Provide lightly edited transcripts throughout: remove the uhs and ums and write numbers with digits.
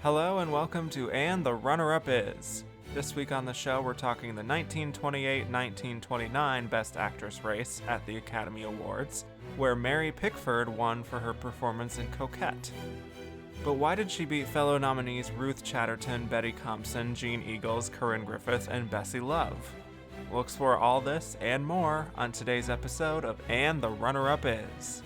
Hello and welcome to And the Runner-Up Is. This week on the show we're talking the 1928-1929 Best Actress race at the Academy Awards, where Mary Pickford won for her performance in Coquette. But why did she beat fellow nominees Ruth Chatterton, Compson, Jeanne Eagels, Corinne Griffith, and Bessie Love? We'll explore all this and more on today's episode of And the Runner-Up Is.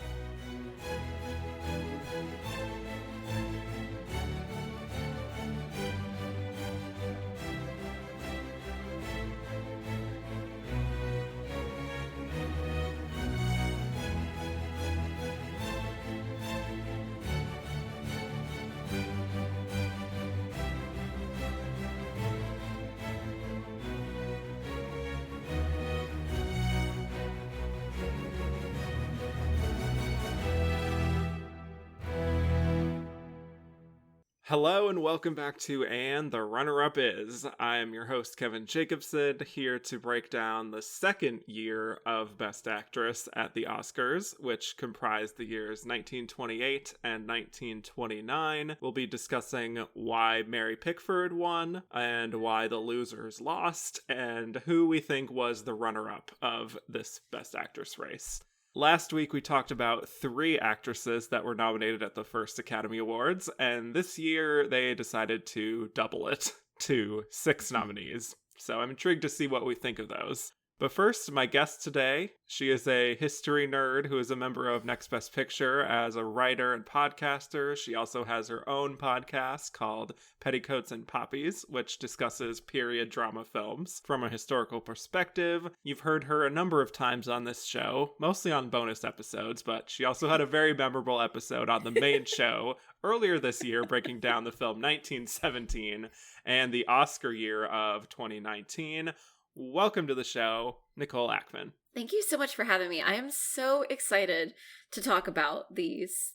Hello and welcome back to And the Runner-Up Is. I am your host Kevin Jacobson, here to break down the second year of Best Actress at the Oscars, which comprised the years 1928 and 1929. We'll be discussing why Mary Pickford won, and why the losers lost, and who we think was the runner-up of this Best Actress race. Last week, we talked about 3 actresses that were nominated at the first Academy Awards, and this year they decided to double it to 6 nominees. So I'm intrigued to see what we think of those. But first, my guest today, she is a history nerd who is a member of Next Best Picture as a writer and podcaster. She also has her own podcast called Petticoats and Poppies, which discusses period drama films from a historical perspective. You've heard her a number of times on this show, mostly on bonus episodes, but she also had a very memorable episode on the main show earlier this year, breaking down the film 1917 and the Oscar year of 2019. Welcome to the show, Nicole Ackman. Thank you so much for having me. I am so excited to talk about these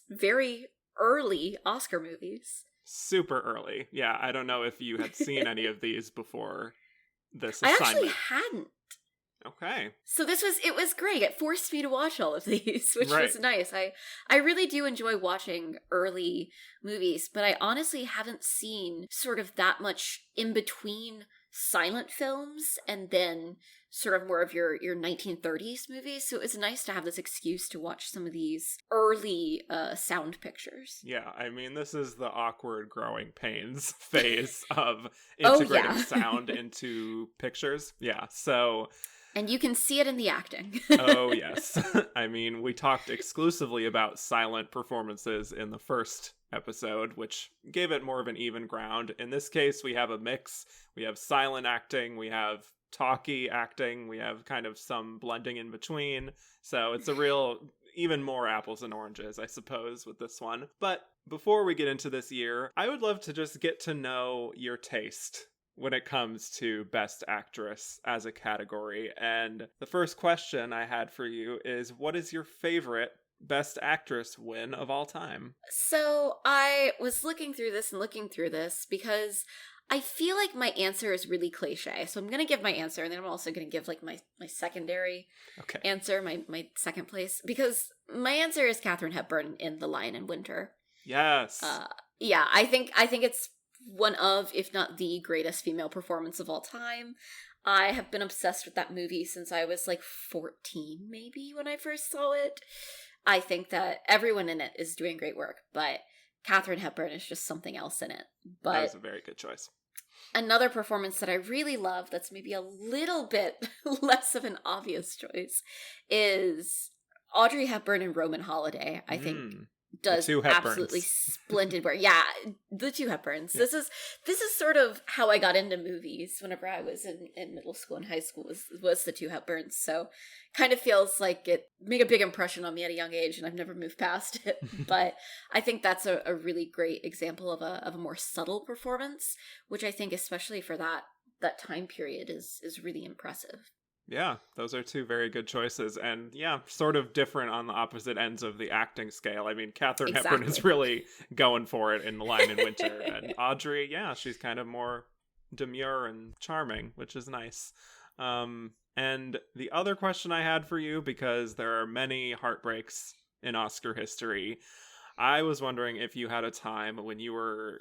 very early Oscar movies. Super early. Yeah, I don't know if you had seen any of these before this assignment. I actually hadn't. Okay. So it was great. It forced me to watch all of these, which was nice. I really do enjoy watching early movies, but I honestly haven't seen sort of that much in between silent films and then sort of more of your 1930s movies. So it was nice to have this excuse to watch some of these early sound pictures. Yeah, I mean, this is the awkward growing pains phase of integrating sound into pictures. Yeah, so... And you can see it in the acting. Oh, yes. I mean, we talked exclusively about silent performances in the first episode, which gave it more of an even ground. In this case, we have a mix. We have silent acting, we have talky acting, we have kind of some blending in between. So it's a real, even more apples and oranges, I suppose, with this one. But before we get into this year, I would love to just get to know your taste when it comes to Best Actress as a category. And the first question I had for you is, what is your favorite Best Actress win of all time? So I was looking through this because I feel like my answer is really cliche. So I'm going to give my answer, and then I'm also going to give like my secondary answer, my second place, because my answer is Katharine Hepburn in The Lion in Winter. Yes. Yeah, I think it's one of, if not the greatest female performance of all time. I have been obsessed with that movie since I was like 14, maybe, when I first saw it. I think that everyone in it is doing great work, but Katharine Hepburn is just something else in it. But that was a very good choice. Another performance that I really love that's maybe a little bit less of an obvious choice is Audrey Hepburn and Roman Holiday, I think. Does absolutely splendid work. Yeah, the 2 Hepburns. Yeah. This is sort of how I got into movies whenever I was in middle school and high school was the 2 Hepburns. So kind of feels like it made a big impression on me at a young age, and I've never moved past it. But I think that's a really great example of a more subtle performance, which I think especially for that time period is really impressive. Yeah, those are 2 very good choices. And yeah, sort of different on the opposite ends of the acting scale. I mean, Katharine Hepburn is really going for it in The Lion in Winter. And Audrey, yeah, she's kind of more demure and charming, which is nice. And the other question I had for you, because there are many heartbreaks in Oscar history, I was wondering if you had a time when you were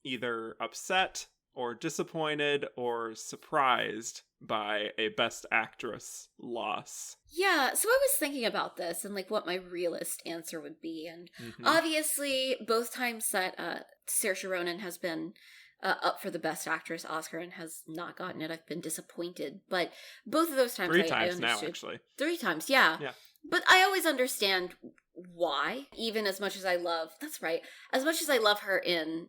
either upset or disappointed or surprised by a Best Actress loss? Yeah, so I was thinking about this and like what my realist answer would be, and obviously both times that Saoirse Ronan has been up for the Best Actress Oscar and has not gotten it, I've been disappointed. But both of those times, Three I times understood. now, actually. 3 times, yeah. But I always understand why, even as much as I love, that's right, as much as I love her in,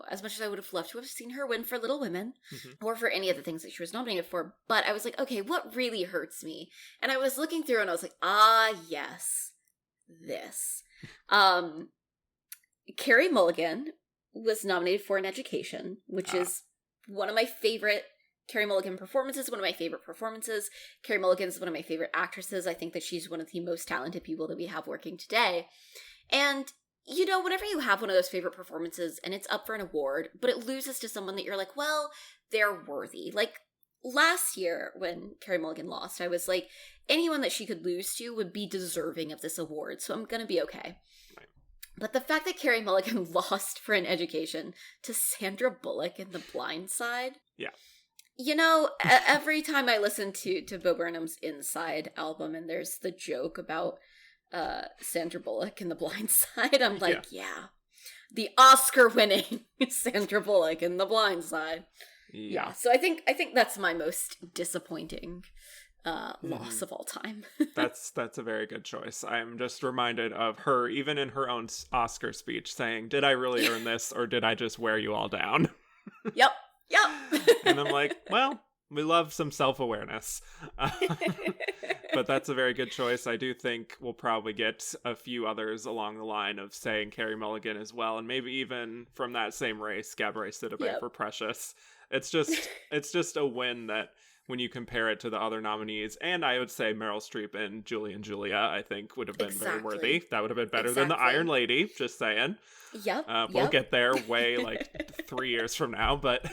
as much as I would have loved to have seen her win for Little Women, or for any of the things that she was nominated for, but I was like, okay, what really hurts me? And I was looking through and I was like, yes, this. Carey Mulligan was nominated for An Education, which is one of my favorite Carey Mulligan performances, one of my favorite performances. Carey Mulligan is one of my favorite actresses. I think that she's one of the most talented people that we have working today. And, whenever you have one of those favorite performances and it's up for an award, but it loses to someone that you're like, well, they're worthy. Like, last year when Carey Mulligan lost, I was like, anyone that she could lose to would be deserving of this award, so I'm going to be okay. But the fact that Carey Mulligan lost for An Education to Sandra Bullock in The Blind Side. Yeah. Every time I listen to Bo Burnham's Inside album and there's the joke about Sandra Bullock in The Blind Side, I'm like, the Oscar-winning Sandra Bullock in The Blind Side. Yeah. So I think that's my most disappointing loss of all time. That's a very good choice. I'm just reminded of her, even in her own Oscar speech, saying, did I really earn this, or did I just wear you all down? Yep. And I'm like, well, we love some self-awareness. But that's a very good choice. I do think we'll probably get a few others along the line of saying Carey Mulligan as well, and maybe even from that same race, Gabourey Sidibe for Precious. It's just a win that, when you compare it to the other nominees, and I would say Meryl Streep and Julie and Julia, I think would have been very worthy. That would have been better than the Iron Lady, just saying. We'll get there way 3 years from now, but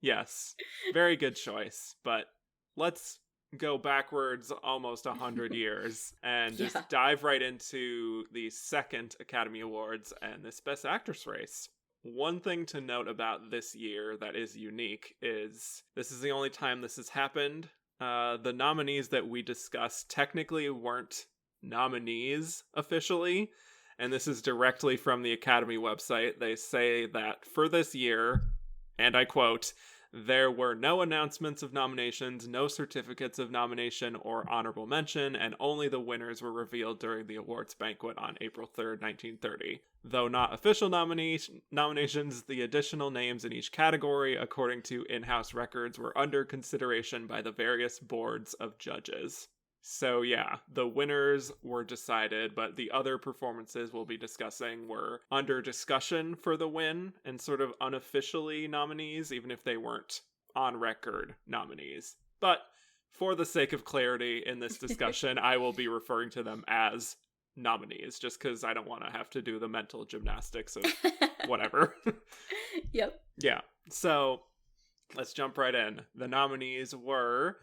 yes, very good choice. But let's go backwards almost 100 years and just dive right into the second Academy Awards and this Best Actress race. One thing to note about this year that is unique is this is the only time this has happened. The nominees that we discussed technically weren't nominees officially, and this is directly from the Academy website. They say that for this year, and I quote, there were no announcements of nominations, no certificates of nomination or honorable mention, and only the winners were revealed during the awards banquet on April 3rd, 1930. Though not official nominations, the additional names in each category, according to in-house records, were under consideration by the various boards of judges. So yeah, the winners were decided, but the other performances we'll be discussing were under discussion for the win and sort of unofficially nominees, even if they weren't on record nominees. But for the sake of clarity in this discussion, I will be referring to them as nominees, just because I don't want to have to do the mental gymnastics of whatever. Yep. Yeah, so let's jump right in. The nominees were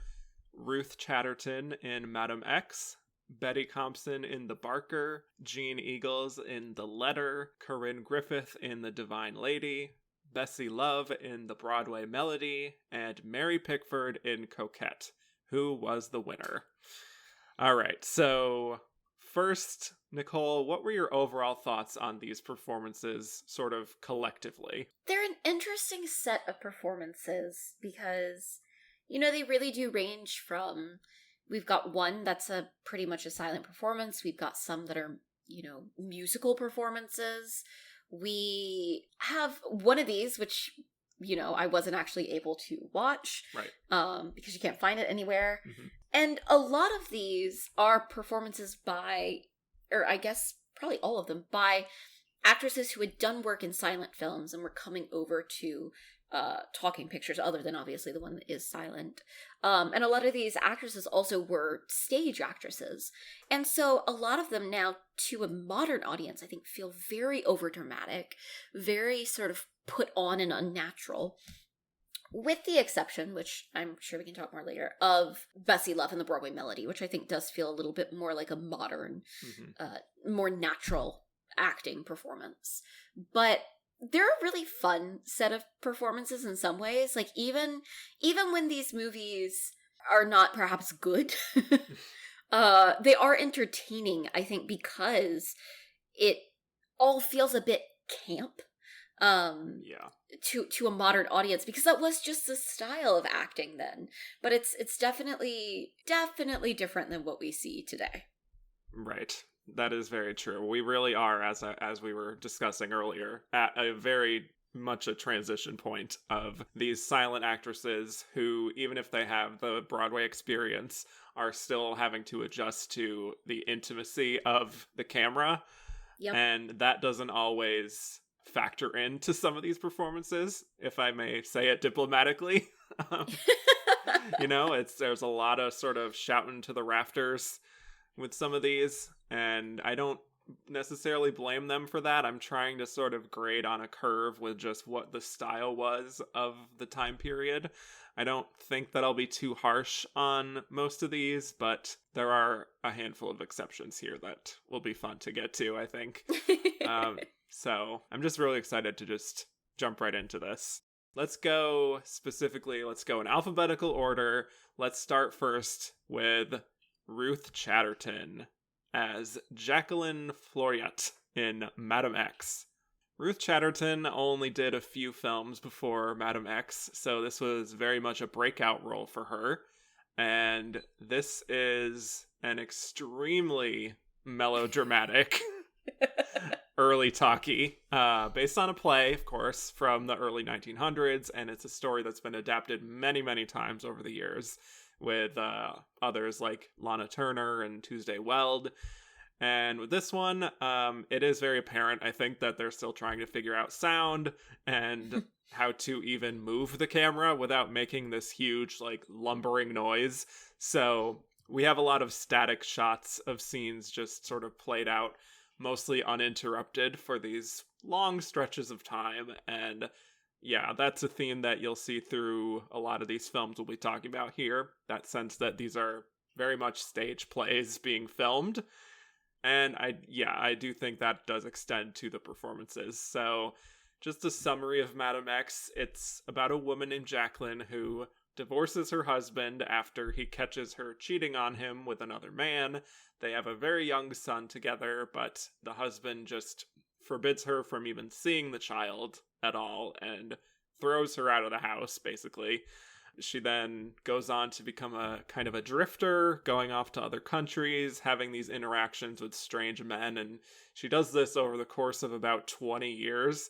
Ruth Chatterton in Madam X, Betty Compson in The Barker, Jeanne Eagles in The Letter, Corinne Griffith in The Divine Lady, Bessie Love in The Broadway Melody, and Mary Pickford in Coquette, who was the winner. All right, so first, Nicole, what were your overall thoughts on these performances sort of collectively? They're an interesting set of performances because they really do range from, we've got one that's pretty much a silent performance. We've got some that are, musical performances. We have one of these, which, I wasn't actually able to watch. Right. Because you can't find it anywhere. Mm-hmm. And a lot of these are performances by, or I guess probably all of them, by actresses who had done work in silent films and were coming over to talking pictures, other than obviously the one that is silent. And a lot of these actresses also were stage actresses. And so a lot of them now, to a modern audience, I think feel very overdramatic, very sort of put on and unnatural. With the exception, which I'm sure we can talk more later, of Bessie Love and The Broadway Melody, which I think does feel a little bit more like a modern, more natural acting performance. But they're a really fun set of performances in some ways. Like, even when these movies are not perhaps good, they are entertaining, I think, because it all feels a bit camp. To a modern audience, because that was just the style of acting then. But it's definitely different than what we see today. Right. That is very true. We really are, as we were discussing earlier, at a very much a transition point of these silent actresses who, even if they have the Broadway experience, are still having to adjust to the intimacy of the camera. Yep. And that doesn't always factor into some of these performances, if I may say it diplomatically. There's a lot of sort of shouting to the rafters with some of these, and I don't necessarily blame them for that. I'm trying to sort of grade on a curve with just what the style was of the time period. I don't think that I'll be too harsh on most of these, but there are a handful of exceptions here that will be fun to get to, I think. So I'm just really excited to just jump right into this. Let's go in alphabetical order. Let's start first with Ruth Chatterton as Jacqueline Floriat in Madame X. Ruth Chatterton only did a few films before Madame X, so this was very much a breakout role for her. And this is an extremely melodramatic early talkie, based on a play, of course, from the early 1900s, and it's a story that's been adapted many, many times over the years with others like Lana Turner and Tuesday Weld. And with this one, it is very apparent, I think, that they're still trying to figure out sound and how to even move the camera without making this huge, like, lumbering noise. So we have a lot of static shots of scenes just sort of played out, mostly uninterrupted for these long stretches of time. And yeah, that's a theme that you'll see through a lot of these films we'll be talking about here. That sense that these are very much stage plays being filmed. And I do think that does extend to the performances. So just a summary of Madame X. It's about a woman named Jacqueline who divorces her husband after he catches her cheating on him with another man. They have a very young son together, but the husband just forbids her from even seeing the child at all and throws her out of the house, basically. She then goes on to become a kind of a drifter, going off to other countries, having these interactions with strange men, and she does this over the course of about 20 years.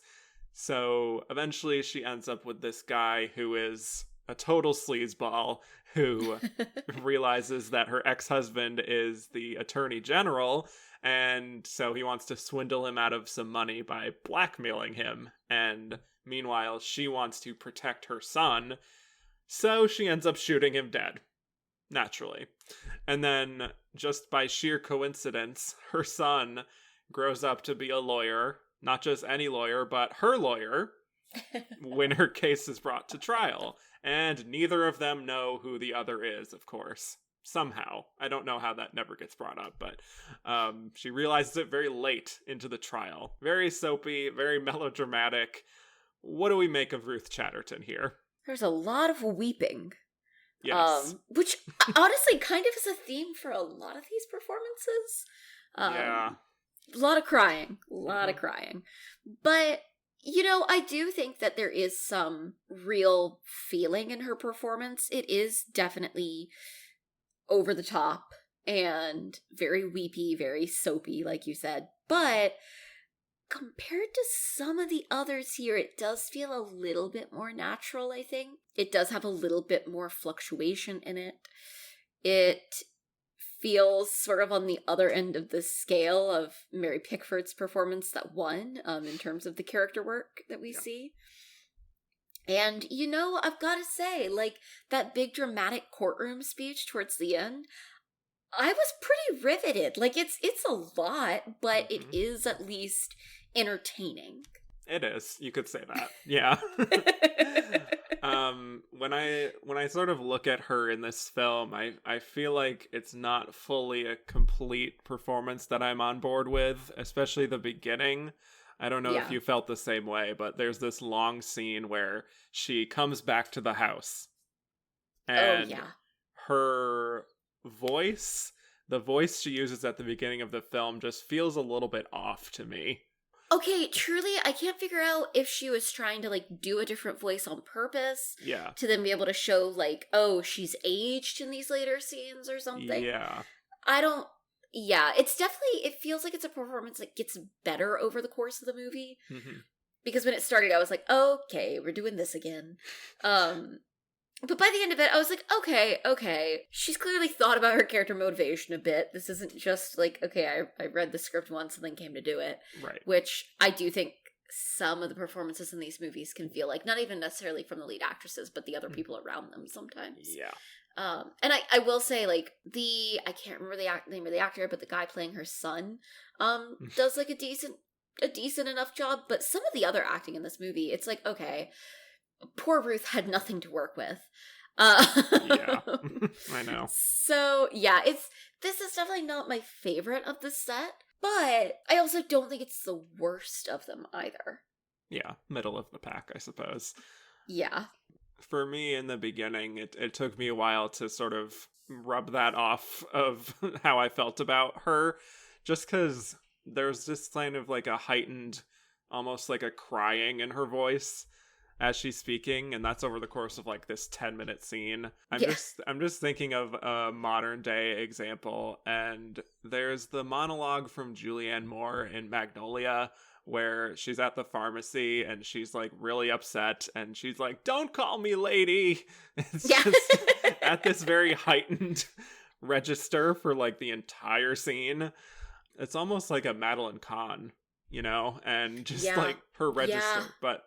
So eventually she ends up with this guy who is a total sleazeball who realizes that her ex-husband is the attorney general, and so he wants to swindle him out of some money by blackmailing him. And meanwhile, she wants to protect her son, so she ends up shooting him dead, naturally. And then, just by sheer coincidence, her son grows up to be a lawyer, not just any lawyer, but her lawyer, when her case is brought to trial. And neither of them know who the other is, of course. Somehow. I don't know how that never gets brought up, but she realizes it very late into the trial. Very soapy, very melodramatic. What do we make of Ruth Chatterton here? There's a lot of weeping. Yes. Which honestly kind of is a theme for a lot of these performances. Yeah. A lot of crying. Of crying. But, I do think that there is some real feeling in her performance. It is definitely over the top and very weepy, very soapy, like you said. But compared to some of the others here, it does feel a little bit more natural, I think. It does have a little bit more fluctuation in it. It feels sort of on the other end of the scale of Mary Pickford's performance that won, in terms of the character work that we see. And, I've got to say, like, that big dramatic courtroom speech towards the end, I was pretty riveted. Like, it's a lot, but it is at least entertaining. It is. You could say that. Yeah. When I sort of look at her in this film, I feel like it's not fully a complete performance that I'm on board with, especially the beginning. I don't know if you felt the same way, but there's this long scene where she comes back to the house. And her voice, the voice she uses at the beginning of the film, just feels a little bit off to me. Okay, truly, I can't figure out if she was trying to, like, do a different voice on purpose. Yeah. To then be able to show, like, oh, she's aged in these later scenes or something. Yeah. It's definitely, it feels like it's a performance that gets better over the course of the movie. Mm-hmm. Because when it started, I was like, okay, we're doing this again. But by the end of it, I was like, okay. She's clearly thought about her character motivation a bit. This isn't just like, okay, I read the script once and then came to do it. Right. Which I do think some of the performances in these movies can feel like, not even necessarily from the lead actresses, but the other people around them sometimes. Yeah. And I will say, like, I can't remember the name of the actor, but the guy playing her son does, like, a decent enough job. But some of the other acting in this movie, it's like, okay, poor Ruth had nothing to work with. Yeah, I know. So, yeah, this is definitely not my favorite of the set, but I also don't think it's the worst of them either. Yeah, middle of the pack, I suppose. Yeah. For me, in the beginning, it took me a while to sort of rub that off of how I felt about her, just because there's just kind of like a heightened, almost like a crying in her voice as she's speaking, and that's over the course of like this 10-minute scene. I'm just thinking of a modern day example, and there's the monologue from Julianne Moore in Magnolia, where she's at the pharmacy and she's like really upset and she's like, "Don't call me lady." It's just at this very heightened register for like the entire scene. It's almost like a Madeline Kahn, and just like her register. Yeah. But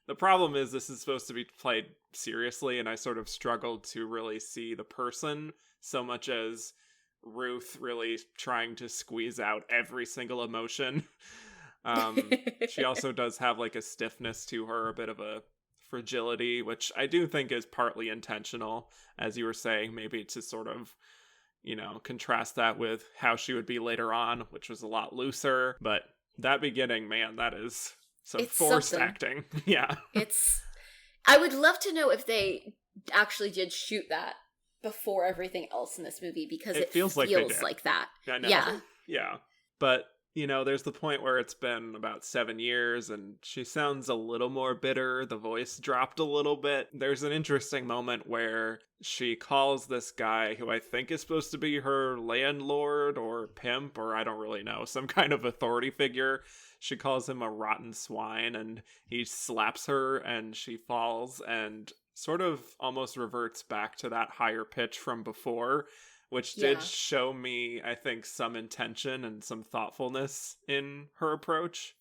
the problem is this is supposed to be played seriously, and I sort of struggled to really see the person so much as Ruth really trying to squeeze out every single emotion. She also does have like a stiffness to her, a bit of a fragility, which I do think is partly intentional, as you were saying, maybe to sort of, contrast that with how she would be later on, which was a lot looser. But that beginning, man, that is some forced acting. Yeah. I would love to know if they actually did shoot that before everything else in this movie, because it feels like that. I know. Yeah. But there's the point where it's been about 7 years and she sounds a little more bitter. The voice dropped a little bit. There's an interesting moment where she calls this guy, who I think is supposed to be her landlord or pimp, or I don't really know, some kind of authority figure. She calls him a rotten swine, and he slaps her and she falls and sort of almost reverts back to that higher pitch from before, which did show me, I think, some intention and some thoughtfulness in her approach.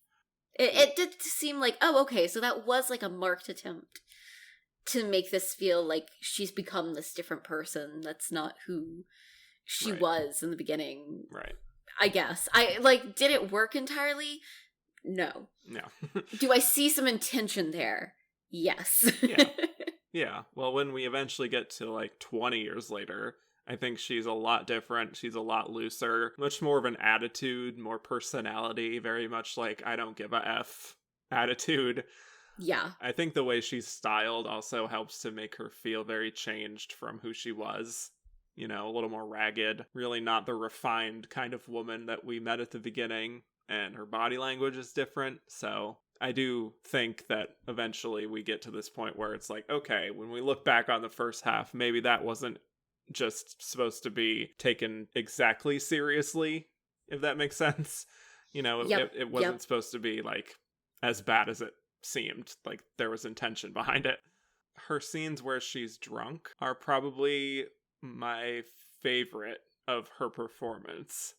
It did seem like, oh, okay, so that was like a marked attempt to make this feel like she's become this different person that's not who she was in the beginning. Right. I guess. Did it work entirely? No. No. Do I see some intention there? Yes. Yeah. Well, when we eventually get to like 20 years later, I think she's a lot different. She's a lot looser, much more of an attitude, more personality, very much like I don't give a F attitude. Yeah. I think the way she's styled also helps to make her feel very changed from who she was. A little more ragged, really not the refined kind of woman that we met at the beginning, and her body language is different. So I do think that eventually we get to this point where it's like, okay, when we look back on the first half, maybe that wasn't just supposed to be taken exactly seriously, if that makes sense. It wasn't supposed to be like as bad as it seemed. Like there was intention behind it. Her scenes where she's drunk are probably my favorite of her performance.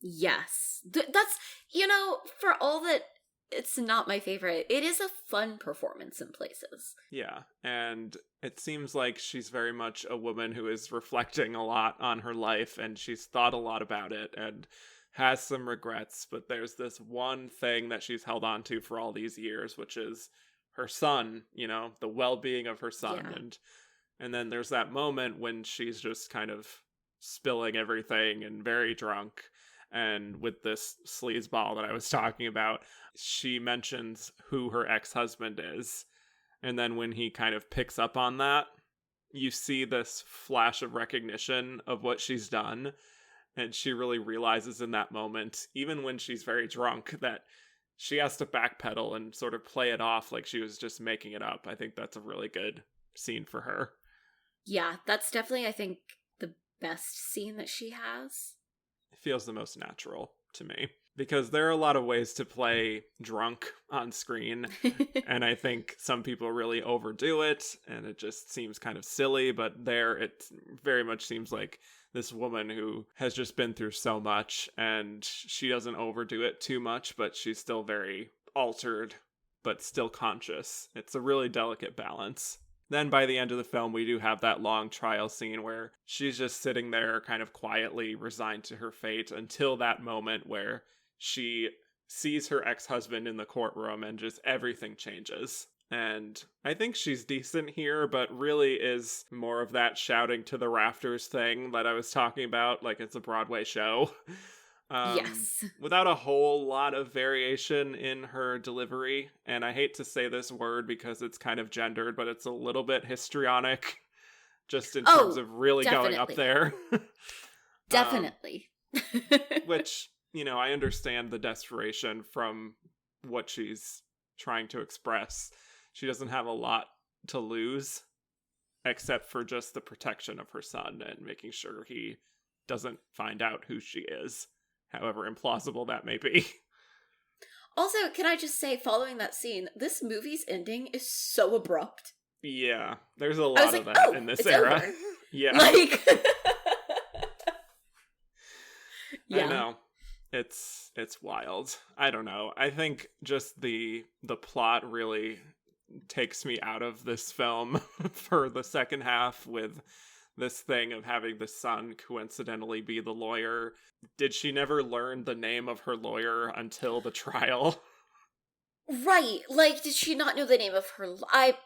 Yes. That's, for all that it's not my favorite, it is a fun performance in places. Yeah, and it seems like she's very much a woman who is reflecting a lot on her life, and she's thought a lot about it and has some regrets, but there's this one thing that she's held on to for all these years, which is her son, the well-being of her son. Yeah. And then there's that moment when she's just kind of spilling everything and very drunk, And with this sleazeball that I was talking about, she mentions who her ex-husband is. And then when he kind of picks up on that, you see this flash of recognition of what she's done. And she really realizes in that moment, even when she's very drunk, that she has to backpedal and sort of play it off like she was just making it up. I think that's a really good scene for her. Yeah, that's definitely, I think, the best scene that she has. It feels the most natural to me. Because there are a lot of ways to play drunk on screen, and I think some people really overdo it, and it just seems kind of silly, but there it very much seems like this woman who has just been through so much, and she doesn't overdo it too much, but she's still very altered, but still conscious. It's a really delicate balance. Then by the end of the film, we do have that long trial scene where she's just sitting there kind of quietly resigned to her fate until that moment where she sees her ex-husband in the courtroom and just everything changes. And I think she's decent here, but really is more of that shouting to the rafters thing that I was talking about, like it's a Broadway show. Yes. Without a whole lot of variation in her delivery. And I hate to say this word because it's kind of gendered, but it's a little bit histrionic, just in terms of really definitely. going up there. Definitely. Which, you know, I understand the desperation from what she's trying to express. She doesn't have a lot to lose, except for just the protection of her son and making sure he doesn't find out who she is, however implausible that may be. Also, can I just say, following that scene, this movie's ending is so abrupt. Yeah, there's a lot of that in this era. Over. Yeah. Like... yeah. I know. It's wild. I don't know. I think just the plot really takes me out of this film for the second half with this thing of having the son coincidentally be the lawyer. Did she never learn the name of her lawyer until the trial? Right. Like, did she not know the name of her... I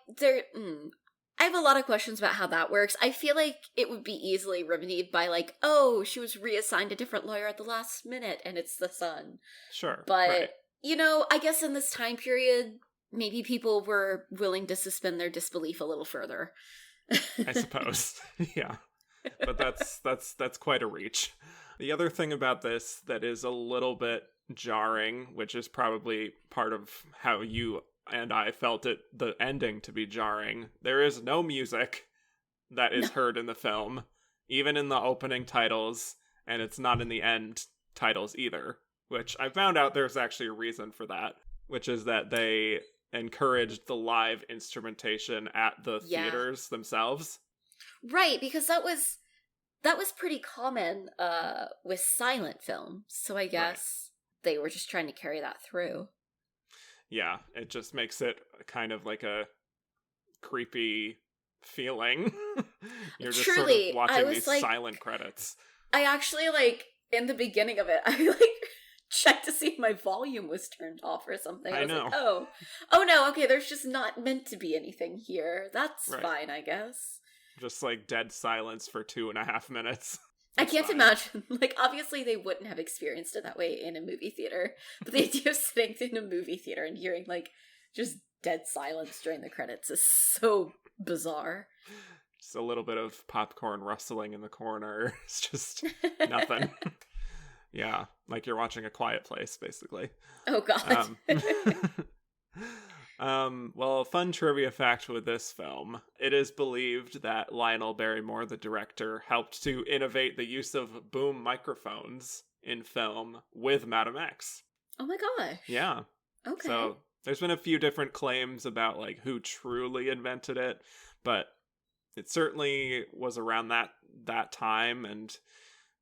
have a lot of questions about how that works. I feel like it would be easily remedied by like, oh, she was reassigned a different lawyer at the last minute and it's the son. Sure. But, right. You know, I guess in this time period, maybe people were willing to suspend their disbelief a little further. I suppose. Yeah. But that's quite a reach. The other thing about this that is a little bit jarring, which is probably part of how you and I felt it, the ending to be jarring. There is no music that is heard in the film, even in the opening titles, and it's not in the end titles either, which I found out there's actually a reason for that, which is that they encouraged the live instrumentation at the theaters themselves. Right, because that was pretty common with silent film, so I guess they were just trying to carry that through. Yeah, it just makes it kind of like a creepy feeling. You're just Truly, sort of watching these silent credits. I actually, in the beginning of it, I, checked to see if my volume was turned off or something. I was know. Like, oh no, okay, there's just not meant to be anything here. That's fine, I guess. Just, dead silence for 2.5 minutes. I can't imagine. Obviously they wouldn't have experienced it that way in a movie theater. But the idea of sitting in a movie theater and hearing, just dead silence during the credits is so bizarre. Just a little bit of popcorn rustling in the corner. It's just nothing. Yeah, like you're watching A Quiet Place, basically. Oh, God. Well, a fun trivia fact with this film. It is believed that Lionel Barrymore, the director, helped to innovate the use of boom microphones in film with Madam X. Oh my gosh. Yeah. Okay. So there's been a few different claims about who truly invented it, but it certainly was around that time, and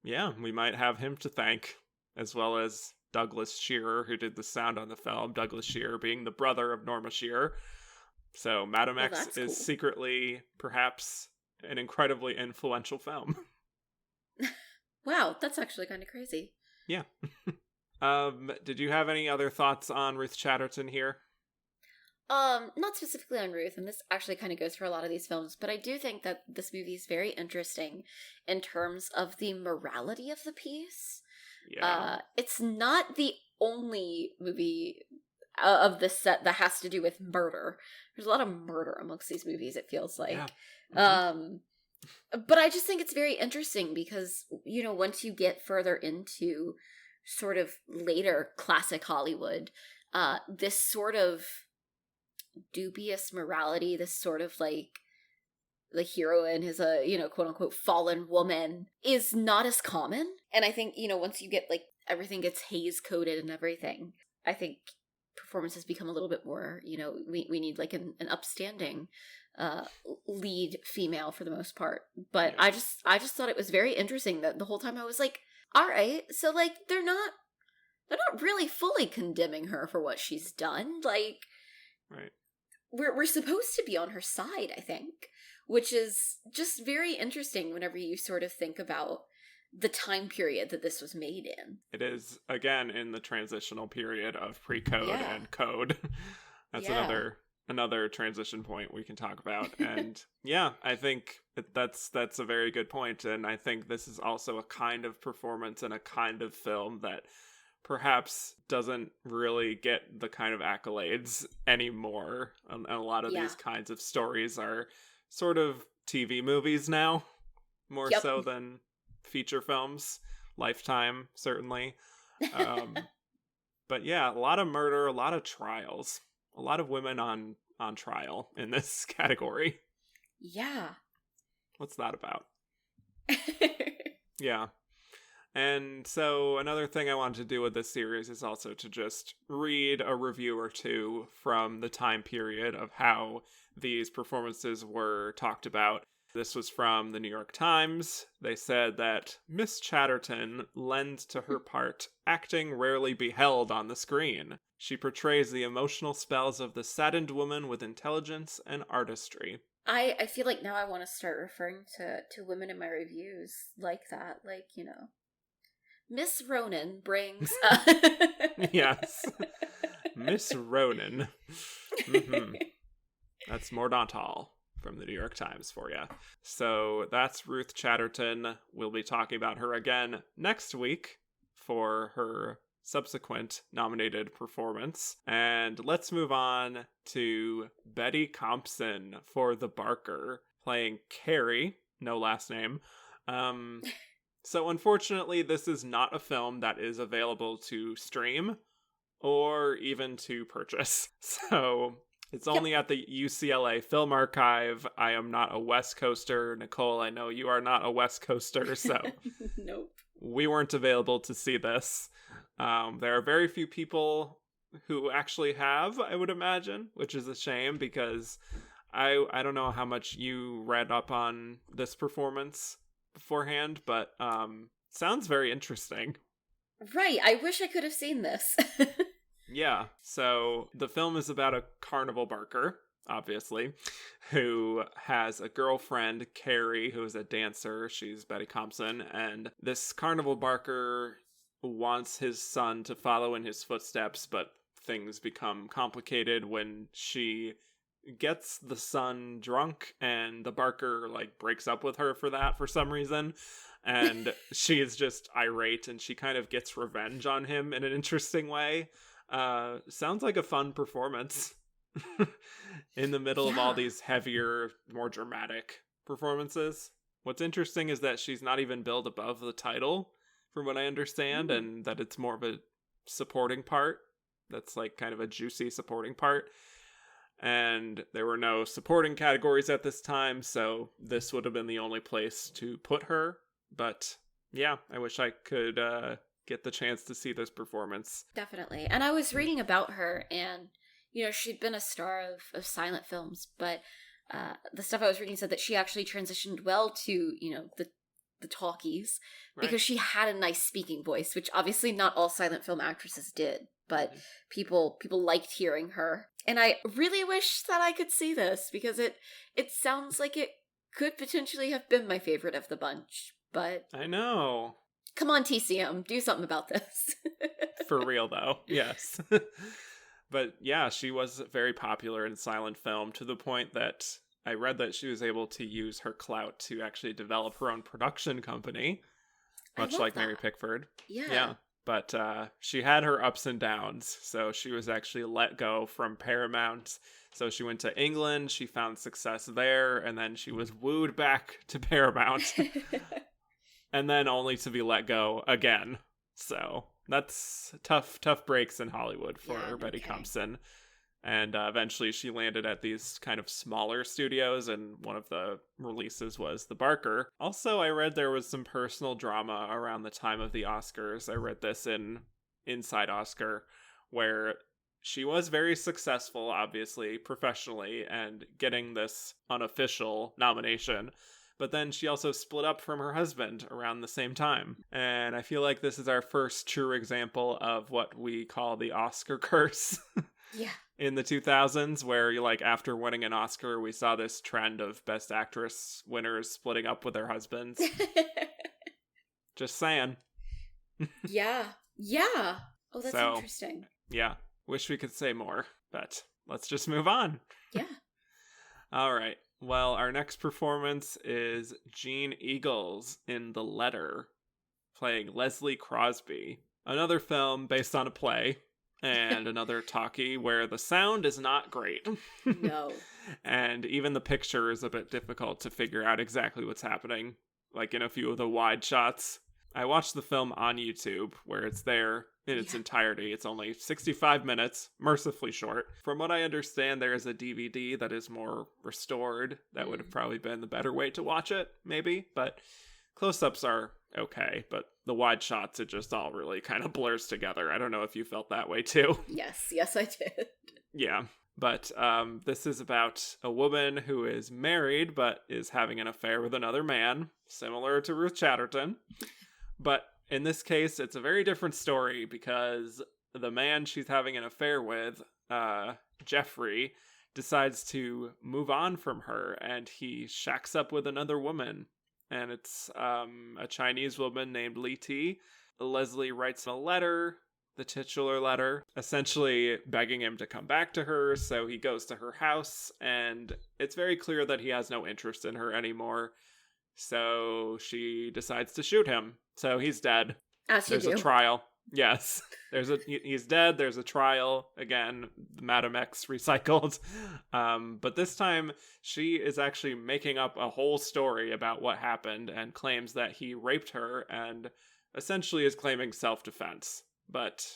yeah, we might have him to thank, as well as Douglas Shearer, who did the sound on the film, Douglas Shearer being the brother of Norma Shearer. So Madam X is secretly, perhaps, an incredibly influential film. Wow, that's actually kind of crazy. Yeah. Did you have any other thoughts on Ruth Chatterton here? Not specifically on Ruth, and this actually kind of goes for a lot of these films, but I do think that this movie is very interesting in terms of the morality of the piece. Yeah. It's not the only movie of this set that has to do with murder. There's a lot of murder amongst these movies, it feels like. Yeah. Mm-hmm. But I just think it's very interesting because, once you get further into sort of later classic Hollywood, this sort of dubious morality, this sort of like the heroine is a, quote unquote fallen woman is not as common. And I think, once you get like everything gets haze coded and everything, I think performances become a little bit more, we need like an upstanding lead female for the most part. But yeah. I just thought it was very interesting that the whole time I was like, all right, so like they're not really fully condemning her for what she's done. Like, right. We're supposed to be on her side, I think, which is just very interesting whenever you sort of think about the time period that this was made in. It is, again, in the transitional period of pre-code and code. That's another transition point we can talk about. And yeah, I think that's a very good point. And I think this is also a kind of performance and a kind of film that perhaps doesn't really get the kind of accolades anymore. And a lot of these kinds of stories are sort of TV movies now, more so than feature films. Lifetime, certainly. But yeah, a lot of murder, a lot of trials, a lot of women on trial in this category. Yeah. What's that about? Yeah. And so another thing I wanted to do with this series is also to just read a review or two from the time period of how these performances were talked about. This was from the New York Times. They said that Miss Chatterton lends to her part acting rarely beheld on the screen. She portrays the emotional spells of the saddened woman with intelligence and artistry. I feel like now I want to start referring to women in my reviews like that. Like, Miss Ronan brings... Yes. Miss Ronan. Mm-hmm. That's Mordantal from the New York Times for you. So that's Ruth Chatterton. We'll be talking about her again next week for her subsequent nominated performance. And let's move on to Betty Compson for The Barker, playing Carrie, no last name. So unfortunately, this is not a film that is available to stream or even to purchase. So it's only at the UCLA Film Archive. I am not a West Coaster. Nicole, I know you are not a West Coaster, so nope. We weren't available to see this. There are very few people who actually have, I would imagine, which is a shame because I don't know how much you read up on this performance beforehand, but sounds very interesting. Right, I wish I could have seen this. Yeah, so the film is about a carnival barker, obviously, who has a girlfriend, Carrie, who is a dancer. She's Betty Compson, and this carnival barker wants his son to follow in his footsteps, but things become complicated when she gets the son drunk, and the barker breaks up with her for that for some reason, and she is just irate, and she kind of gets revenge on him in an interesting way. Sounds like a fun performance in the middle of all these heavier, more dramatic performances. What's interesting is that she's not even billed above the title, from what I understand, and that it's more of a supporting part. That's kind of a juicy supporting part. And there were no supporting categories at this time, so this would have been the only place to put her. But yeah, I wish I could get the chance to see this performance. Definitely. And I was reading about her, and she'd been a star of silent films, but the stuff I was reading said that she actually transitioned well to the talkies, because she had a nice speaking voice, which obviously not all silent film actresses did, but people liked hearing her. And I really wish that I could see this, because it sounds like it could potentially have been my favorite of the bunch. But I know. Come on, TCM, do something about this. For real, though. Yes. But yeah, she was very popular in silent film, to the point that I read that she was able to use her clout to actually develop her own production company. much like Mary Pickford. Yeah. But she had her ups and downs, so she was actually let go from Paramount. So she went to England, she found success there, and then she was wooed back to Paramount. And then only to be let go again. So that's tough breaks in Hollywood for Betty Compson. And eventually she landed at these kind of smaller studios, and one of the releases was The Barker. Also, I read there was some personal drama around the time of the Oscars. I read this in Inside Oscar, where she was very successful, obviously, professionally, and getting this unofficial nomination. But then she also split up from her husband around the same time. And I feel like this is our first true example of what we call the Oscar curse. Yeah. In the 2000s, where like after winning an Oscar, we saw this trend of Best Actress winners splitting up with their husbands. Just saying. Yeah. Oh, that's interesting. Yeah. Wish we could say more, but let's just move on. Yeah. All right. Well, our next performance is Jeanne Eagles in The Letter, playing Leslie Crosby. Another film based on a play. And another talkie where the sound is not great. No. And even the picture is a bit difficult to figure out exactly what's happening, like in a few of the wide shots. I watched the film on YouTube, where it's there in its entirety. It's only 65 minutes, mercifully short. From what I understand, there is a DVD that is more restored. That would have probably been the better way to watch it, maybe. But close-ups are okay, but the wide shots, it just all really kind of blurs together. I don't know if you felt that way too. Yes, I did. Yeah, but this is about a woman who is married but is having an affair with another man, similar to Ruth Chatterton. But in this case, it's a very different story because the man she's having an affair with, Jeffrey, decides to move on from her, and he shacks up with another woman. And it's a Chinese woman named Li Ti. Leslie writes a letter, the titular letter, essentially begging him to come back to her. So he goes to her house, and it's very clear that he has no interest in her anymore. So she decides to shoot him. So he's dead. As you do. There's a trial. Yes. He's dead. There's a trial. Again, Madam X recycled. But this time she is actually making up a whole story about what happened and claims that he raped her and essentially is claiming self-defense. But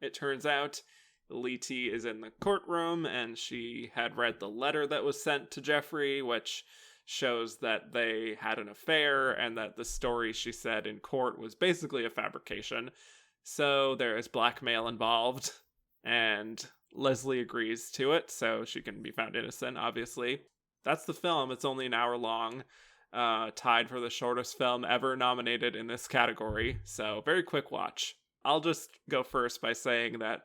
it turns out Li Ti is in the courtroom and she had read the letter that was sent to Jeffrey, which shows that they had an affair and that the story she said in court was basically a fabrication. So there is blackmail involved, and Leslie agrees to it, so she can be found innocent, obviously. That's the film. It's only an hour long, tied for the shortest film ever nominated in this category, so very quick watch. I'll just go first by saying that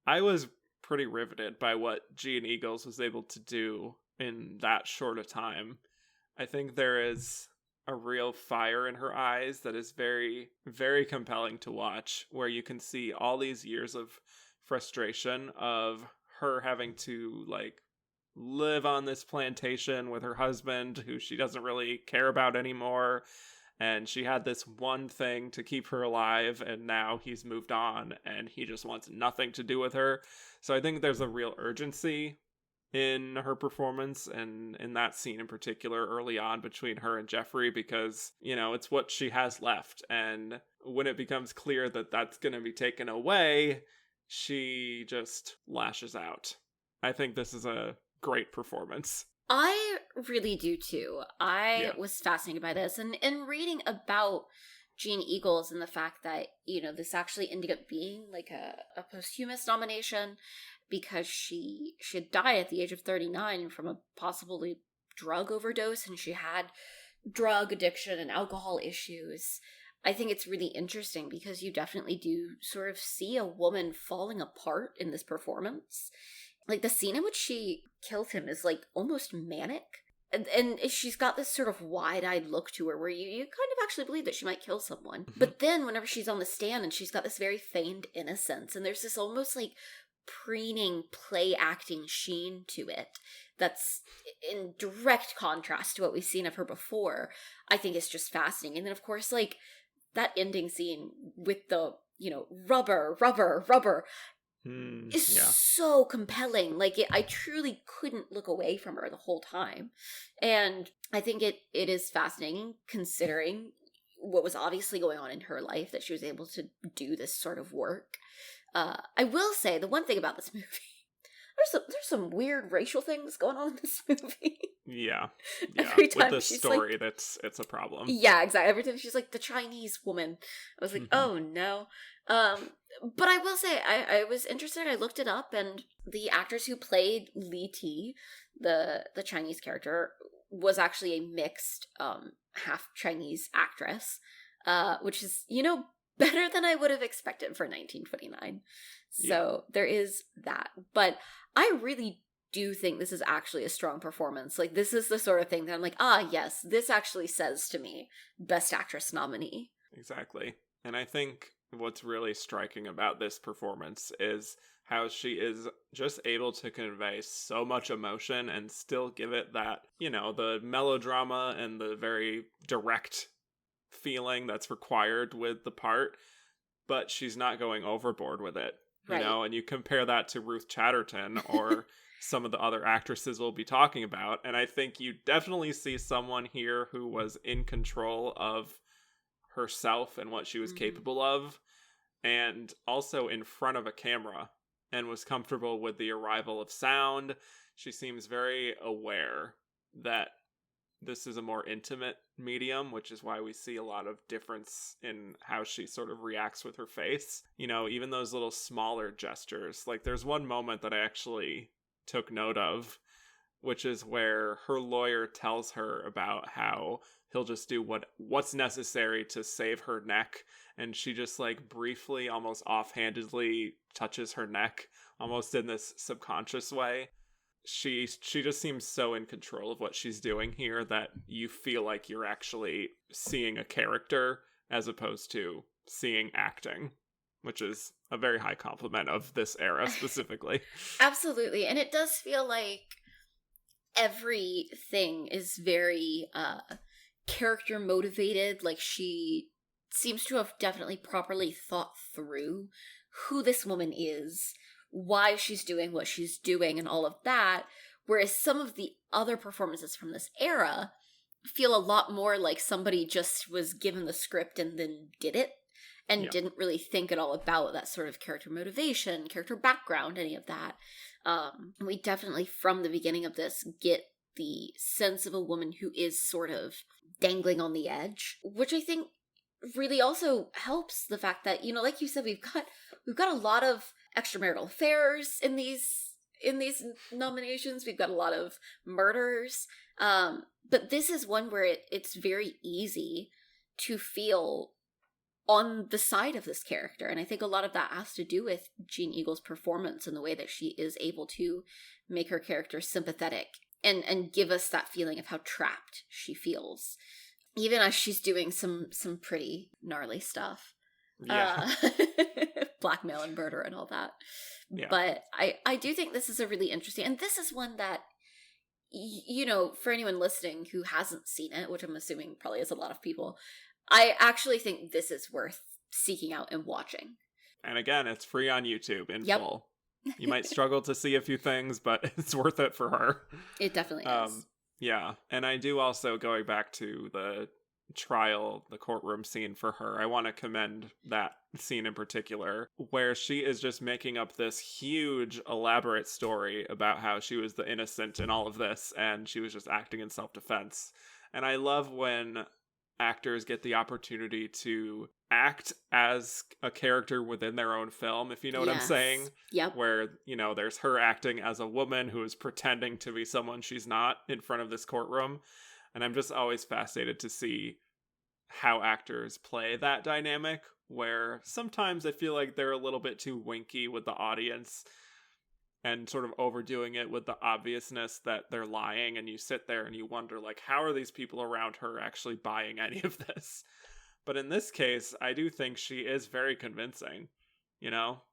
I was pretty riveted by what Jeanne Eagles was able to do in that short a time. I think there is a real fire in her eyes that is very, very compelling to watch, where you can see all these years of frustration of her having to, like, live on this plantation with her husband, who she doesn't really care about anymore, and she had this one thing to keep her alive, and now he's moved on, and he just wants nothing to do with her. So I think there's a real urgency in her performance, and in that scene in particular early on between her and Jeffrey, because, you know, it's what she has left, and when it becomes clear that that's going to be taken away, she just lashes out. I think this is a great performance. I really do too. I was fascinated by this, and in reading about Jeanne Eagles and the fact that, you know, this actually ended up being like a posthumous nomination, because she died at the age of 39 from a possibly drug overdose, and she had drug addiction and alcohol issues. I think it's really interesting because you definitely do sort of see a woman falling apart in this performance. Like, the scene in which she killed him is like almost manic. And she's got this sort of wide-eyed look to her where you kind of actually believe that she might kill someone. Mm-hmm. But then whenever she's on the stand and she's got this very feigned innocence, and there's this almost like preening play acting sheen to it that's in direct contrast to what we've seen of her before, I think is just fascinating. And then of course, like, that ending scene with the, rubber is so compelling. Like, I truly couldn't look away from her the whole time. And I think it is fascinating, considering what was obviously going on in her life, that she was able to do this sort of work. I will say, the one thing about this movie, there's some weird racial things going on in this movie. Yeah. Every time with the she's story, it's a problem. Yeah, exactly. Every time she's like, the Chinese woman, I was like, oh no. But I will say, I was interested. I looked it up, and the actress who played Li Ti, the Chinese character, was actually a mixed half Chinese actress, which is, better than I would have expected for 1929. So there is that. But I really do think this is actually a strong performance. Like, this is the sort of thing that I'm like, yes, this actually says to me Best Actress nominee. Exactly. And I think what's really striking about this performance is how she is just able to convey so much emotion and still give it that, the melodrama and the very direct feeling that's required with the part, but she's not going overboard with it, and you compare that to Ruth Chatterton or some of the other actresses we'll be talking about, and I think you definitely see someone here who was in control of herself and what she was capable of, and also in front of a camera, and was comfortable with the arrival of sound. She seems very aware that this is a more intimate medium, which is why we see a lot of difference in how she sort of reacts with her face. Even those little smaller gestures. Like, there's one moment that I actually took note of, which is where her lawyer tells her about how he'll just do what's necessary to save her neck, and she just like briefly, almost offhandedly touches her neck, almost in this subconscious way. She just seems so in control of what she's doing here that you feel like you're actually seeing a character as opposed to seeing acting, which is a very high compliment of this era specifically. Absolutely. And it does feel like everything is very character motivated. Like, she seems to have definitely properly thought through who this woman is, why she's doing what she's doing, and all of that. Whereas some of the other performances from this era feel a lot more like somebody just was given the script and then did it, and didn't really think at all about that sort of character motivation, character background, any of that. We definitely, from the beginning of this, get the sense of a woman who is sort of dangling on the edge, which I think really also helps the fact that, like you said, we've got a lot of extramarital affairs in these nominations. We've got a lot of murders, but this is one where it's very easy to feel on the side of this character, and I think a lot of that has to do with Jeanne Eagles' performance and the way that she is able to make her character sympathetic and give us that feeling of how trapped she feels, even as she's doing some pretty gnarly stuff. Blackmail and murder and all that. But I do think this is a really interesting, and this is one that, for anyone listening who hasn't seen it, which I'm assuming probably is a lot of people, I actually think this is worth seeking out and watching. And again, it's free on YouTube in full. You might struggle to see a few things, but it's worth it for her. It definitely is. Yeah, and I do also, going back to the trial, the courtroom scene for her, I want to commend that scene in particular, where she is just making up this huge, elaborate story about how she was the innocent in all of this, and she was just acting in self-defense. And I love when actors get the opportunity to act as a character within their own film, if you know what I'm saying. Yep. Where, there's her acting as a woman who is pretending to be someone she's not in front of this courtroom. And I'm just always fascinated to see how actors play that dynamic, where sometimes I feel like they're a little bit too winky with the audience and sort of overdoing it with the obviousness that they're lying, and you sit there and you wonder, like, how are these people around her actually buying any of this? But in this case, I do think she is very convincing.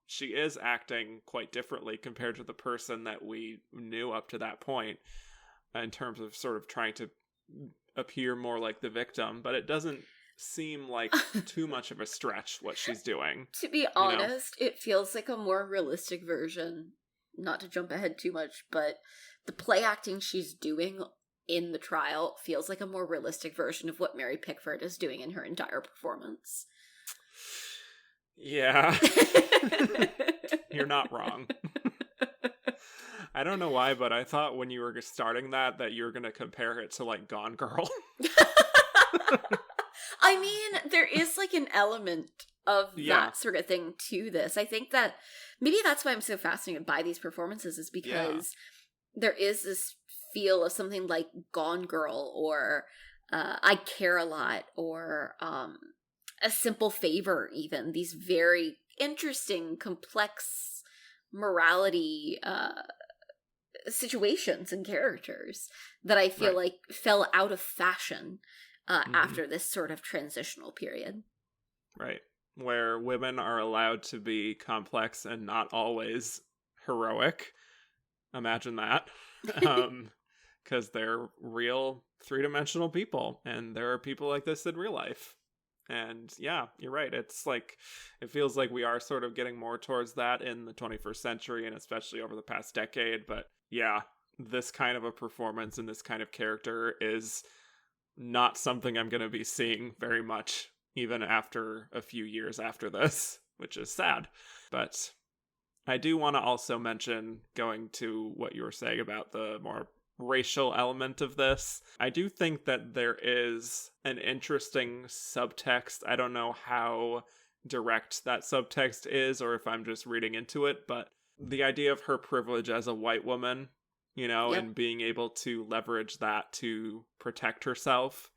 She is acting quite differently compared to the person that we knew up to that point, in terms of sort of trying to appear more like the victim, but it doesn't seem like too much of a stretch what she's doing. To be honest, it feels like a more realistic version, not to jump ahead too much, but the play acting she's doing in the trial feels like a more realistic version of what Mary Pickford is doing in her entire performance. Yeah. You're not wrong. I don't know why, but I thought when you were starting that you were going to compare it to, like, Gone Girl. I mean, there is, like, an element of that sort of thing to this. I think that maybe that's why I'm so fascinated by these performances, is because there is this feel of something like Gone Girl, or I Care a Lot, or A Simple Favor, even. These very interesting, complex morality situations and characters that I feel like fell out of fashion after this sort of transitional period. Right. Where women are allowed to be complex and not always heroic. Imagine that. Because they're real three-dimensional people, and there are people like this in real life. And yeah, you're right. It's like, it feels like we are sort of getting more towards that in the 21st century, and especially over the past decade. But yeah, this kind of a performance and this kind of character is not something I'm going to be seeing very much, even after a few years after this, which is sad. But I do want to also mention, going to what you were saying about the more racial element of this, I do think that there is an interesting subtext. I don't know how direct that subtext is, or if I'm just reading into it, but the idea of her privilege as a white woman, and being able to leverage that to protect herself.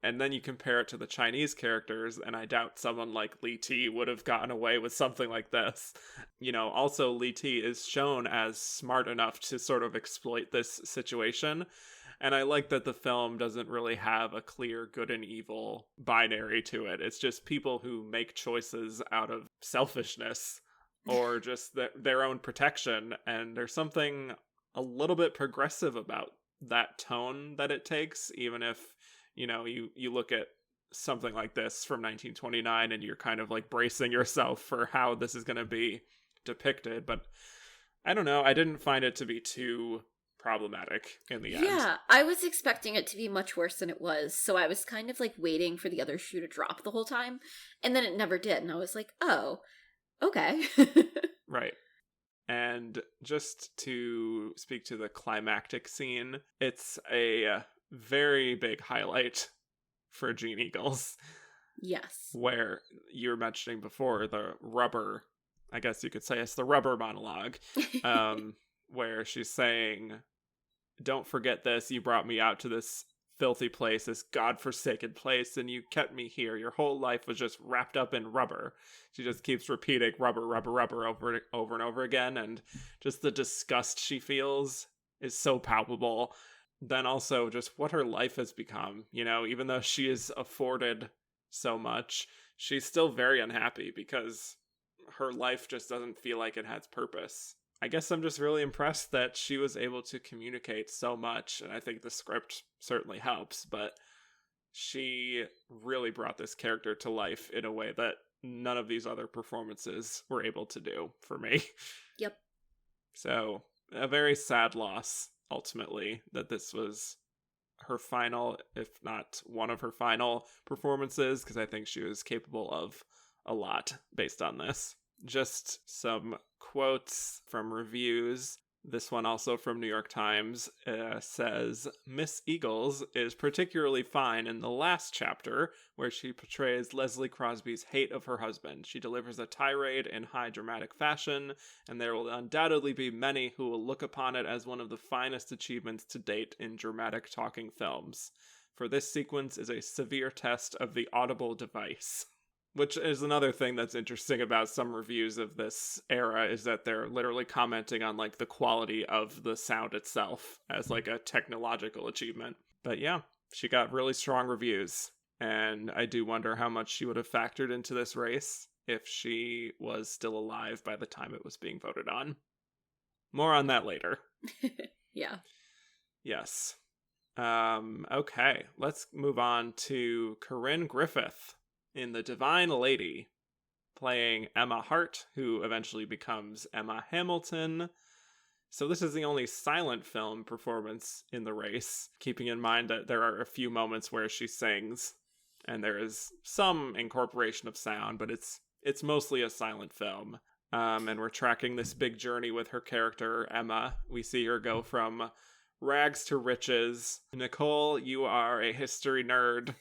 And then you compare it to the Chinese characters, and I doubt someone like Li Ti would have gotten away with something like this. Also Li Ti is shown as smart enough to sort of exploit this situation. And I like that the film doesn't really have a clear good and evil binary to it. It's just people who make choices out of selfishness or just their own protection. And there's something a little bit progressive about that tone that it takes, even if you look at something like this from 1929 and you're kind of like bracing yourself for how this is going to be depicted. But I don't know. I didn't find it to be too problematic in the end. Yeah, I was expecting it to be much worse than it was. So I was kind of like waiting for the other shoe to drop the whole time. And then it never did. And I was like, oh, okay. Right. And just to speak to the climactic scene, it's a very big highlight for Jeanne Eagles. Yes. Where you were mentioning before, the rubber, I guess you could say it's the rubber monologue, where she's saying, don't forget this, you brought me out to this filthy place, this godforsaken place, and you kept me here. Your whole life was just wrapped up in rubber. She just keeps repeating rubber, rubber, rubber over and over again, and just the disgust she feels is so palpable. Then also just what her life has become, even though she is afforded so much, she's still very unhappy because her life just doesn't feel like it has purpose. I guess I'm just really impressed that she was able to communicate so much, and I think the script certainly helps, but she really brought this character to life in a way that none of these other performances were able to do for me. Yep. So, a very sad loss, ultimately, that this was her final, if not one of her final performances, because I think she was capable of a lot based on this. Just some quotes from reviews. This one also from New York Times says, Miss Eagles is particularly fine in the last chapter, where she portrays Leslie Crosby's hate of her husband. She delivers a tirade in high dramatic fashion, and there will undoubtedly be many who will look upon it as one of the finest achievements to date in dramatic talking films. For this sequence is a severe test of the audible device. Which is another thing that's interesting about some reviews of this era, is that they're literally commenting on like the quality of the sound itself as like a technological achievement. But yeah, she got really strong reviews. And I do wonder how much she would have factored into this race if she was still alive by the time it was being voted on. More on that later. Yeah. Yes. Okay, let's move on to Corinne Griffith in The Divine Lady, playing Emma Hart, who eventually becomes Emma Hamilton. So this is the only silent film performance in the race, keeping in mind that there are a few moments where she sings, and there is some incorporation of sound, but it's mostly a silent film. And we're tracking this big journey with her character, Emma. We see her go from rags to riches. Nicole, you are a history nerd.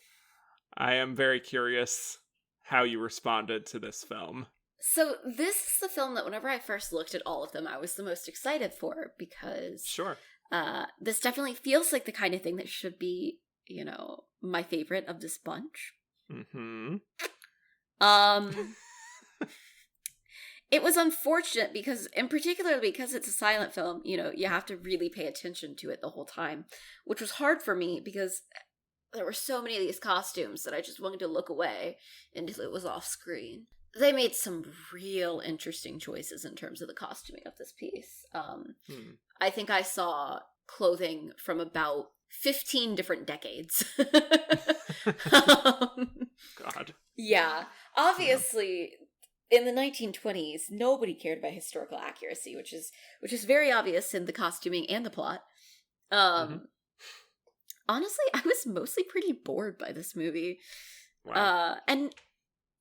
I am very curious how you responded to this film. So this is the film that whenever I first looked at all of them, I was the most excited for, because sure, this definitely feels like the kind of thing that should be, you know, my favorite of this bunch. Mm-hmm. It was unfortunate because, in particular, because it's a silent film, you know, you have to really pay attention to it the whole time, which was hard for me because there were so many of these costumes that I just wanted to look away until it was off screen. They made some real interesting choices in terms of the costuming of this piece. I think I saw clothing from about 15 different decades. God. Yeah. Obviously, in the 1920s, nobody cared about historical accuracy, which is very obvious in the costuming and the plot. Honestly, I was mostly pretty bored by this movie. Wow. And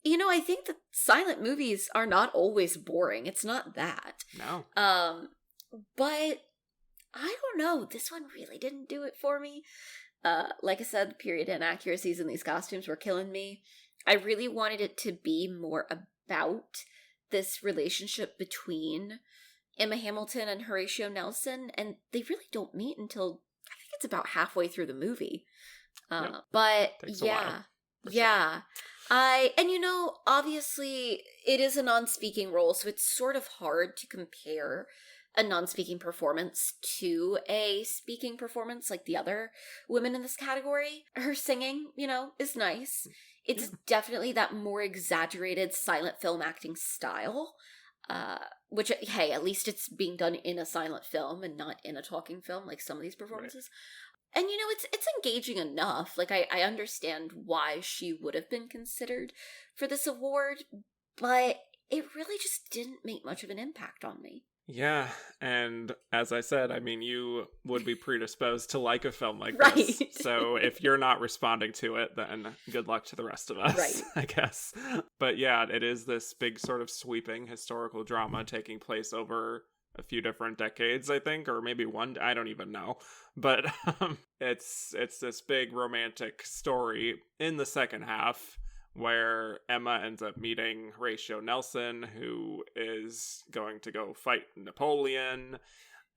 you know, I think that silent movies are not always boring. It's not that. No. But I don't know. This one really didn't do it for me. Like I said, the period inaccuracies in these costumes were killing me. I really wanted it to be more about this relationship between Emma Hamilton and Horatio Nelson, and they really don't meet until I think it's about halfway through the movie. But yeah. Yeah. And you know, obviously it is a non-speaking role, so it's sort of hard to compare a non-speaking performance to a speaking performance like the other women in this category. Her singing, you know, is nice. It's definitely that more exaggerated silent film acting style, which, hey, at least it's being done in a silent film and not in a talking film like some of these performances. Right. And, you know, it's engaging enough. Like, I understand why she would have been considered for this award, but it really just didn't make much of an impact on me. Yeah, and as I said, I mean, you would be predisposed to like a film like right. this. So if you're not responding to it, then good luck to the rest of us, right. I guess. But yeah, it is this big sort of sweeping historical drama taking place over a few different decades, I think, or maybe one, I don't even know. But it's this big romantic story in the second half, where Emma ends up meeting Horatio Nelson, who is going to go fight Napoleon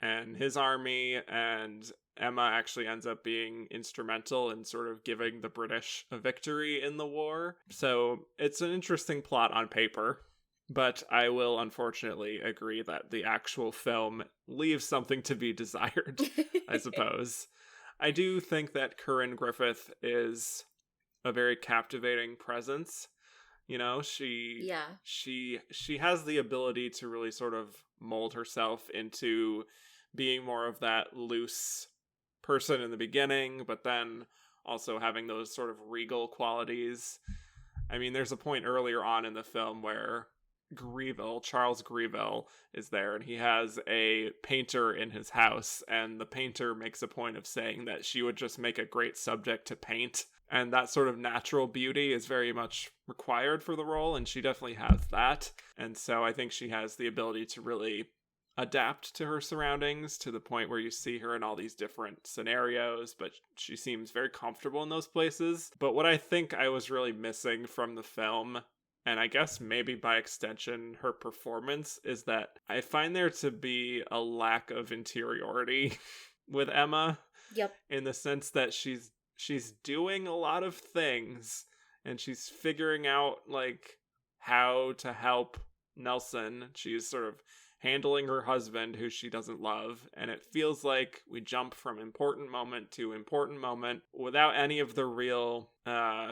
and his army, and Emma actually ends up being instrumental in sort of giving the British a victory in the war. So it's an interesting plot on paper, but I will unfortunately agree that the actual film leaves something to be desired, I suppose. I do think that Corinne Griffith is a very captivating presence. You know, she has the ability to really sort of mold herself into being more of that loose person in the beginning, but then also having those sort of regal qualities. I mean, there's a point earlier on in the film where Charles Greville is there, and he has a painter in his house, and the painter makes a point of saying that she would just make a great subject to paint. And that sort of natural beauty is very much required for the role, and she definitely has that. And so I think she has the ability to really adapt to her surroundings to the point where you see her in all these different scenarios, but she seems very comfortable in those places. But what I think I was really missing from the film, and I guess maybe by extension her performance, is that I find there to be a lack of interiority with Emma. Yep. In the sense that she's doing a lot of things, and she's figuring out, like, how to help Nelson. She's sort of handling her husband, who she doesn't love, and it feels like we jump from important moment to important moment without any of the real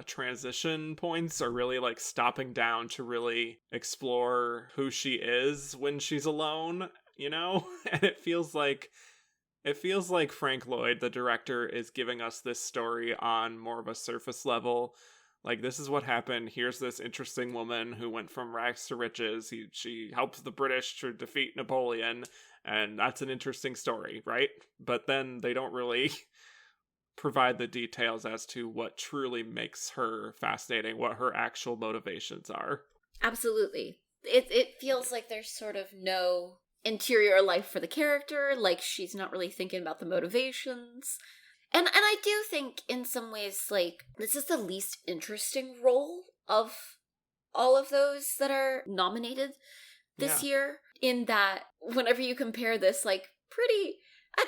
transition points, or really, like, stopping down to really explore who she is when she's alone, you know? And it feels like It feels like Frank Lloyd, the director, is giving us this story on more of a surface level. Like, this is what happened. Here's this interesting woman who went from rags to riches. She helped the British to defeat Napoleon, and that's an interesting story, right? But then they don't really provide the details as to what truly makes her fascinating, what her actual motivations are. Absolutely. It feels like there's sort of no interior life for the character, like she's not really thinking about the motivations. And I do think in some ways, like, this is the least interesting role of all of those that are nominated this year, in that whenever you compare this, like,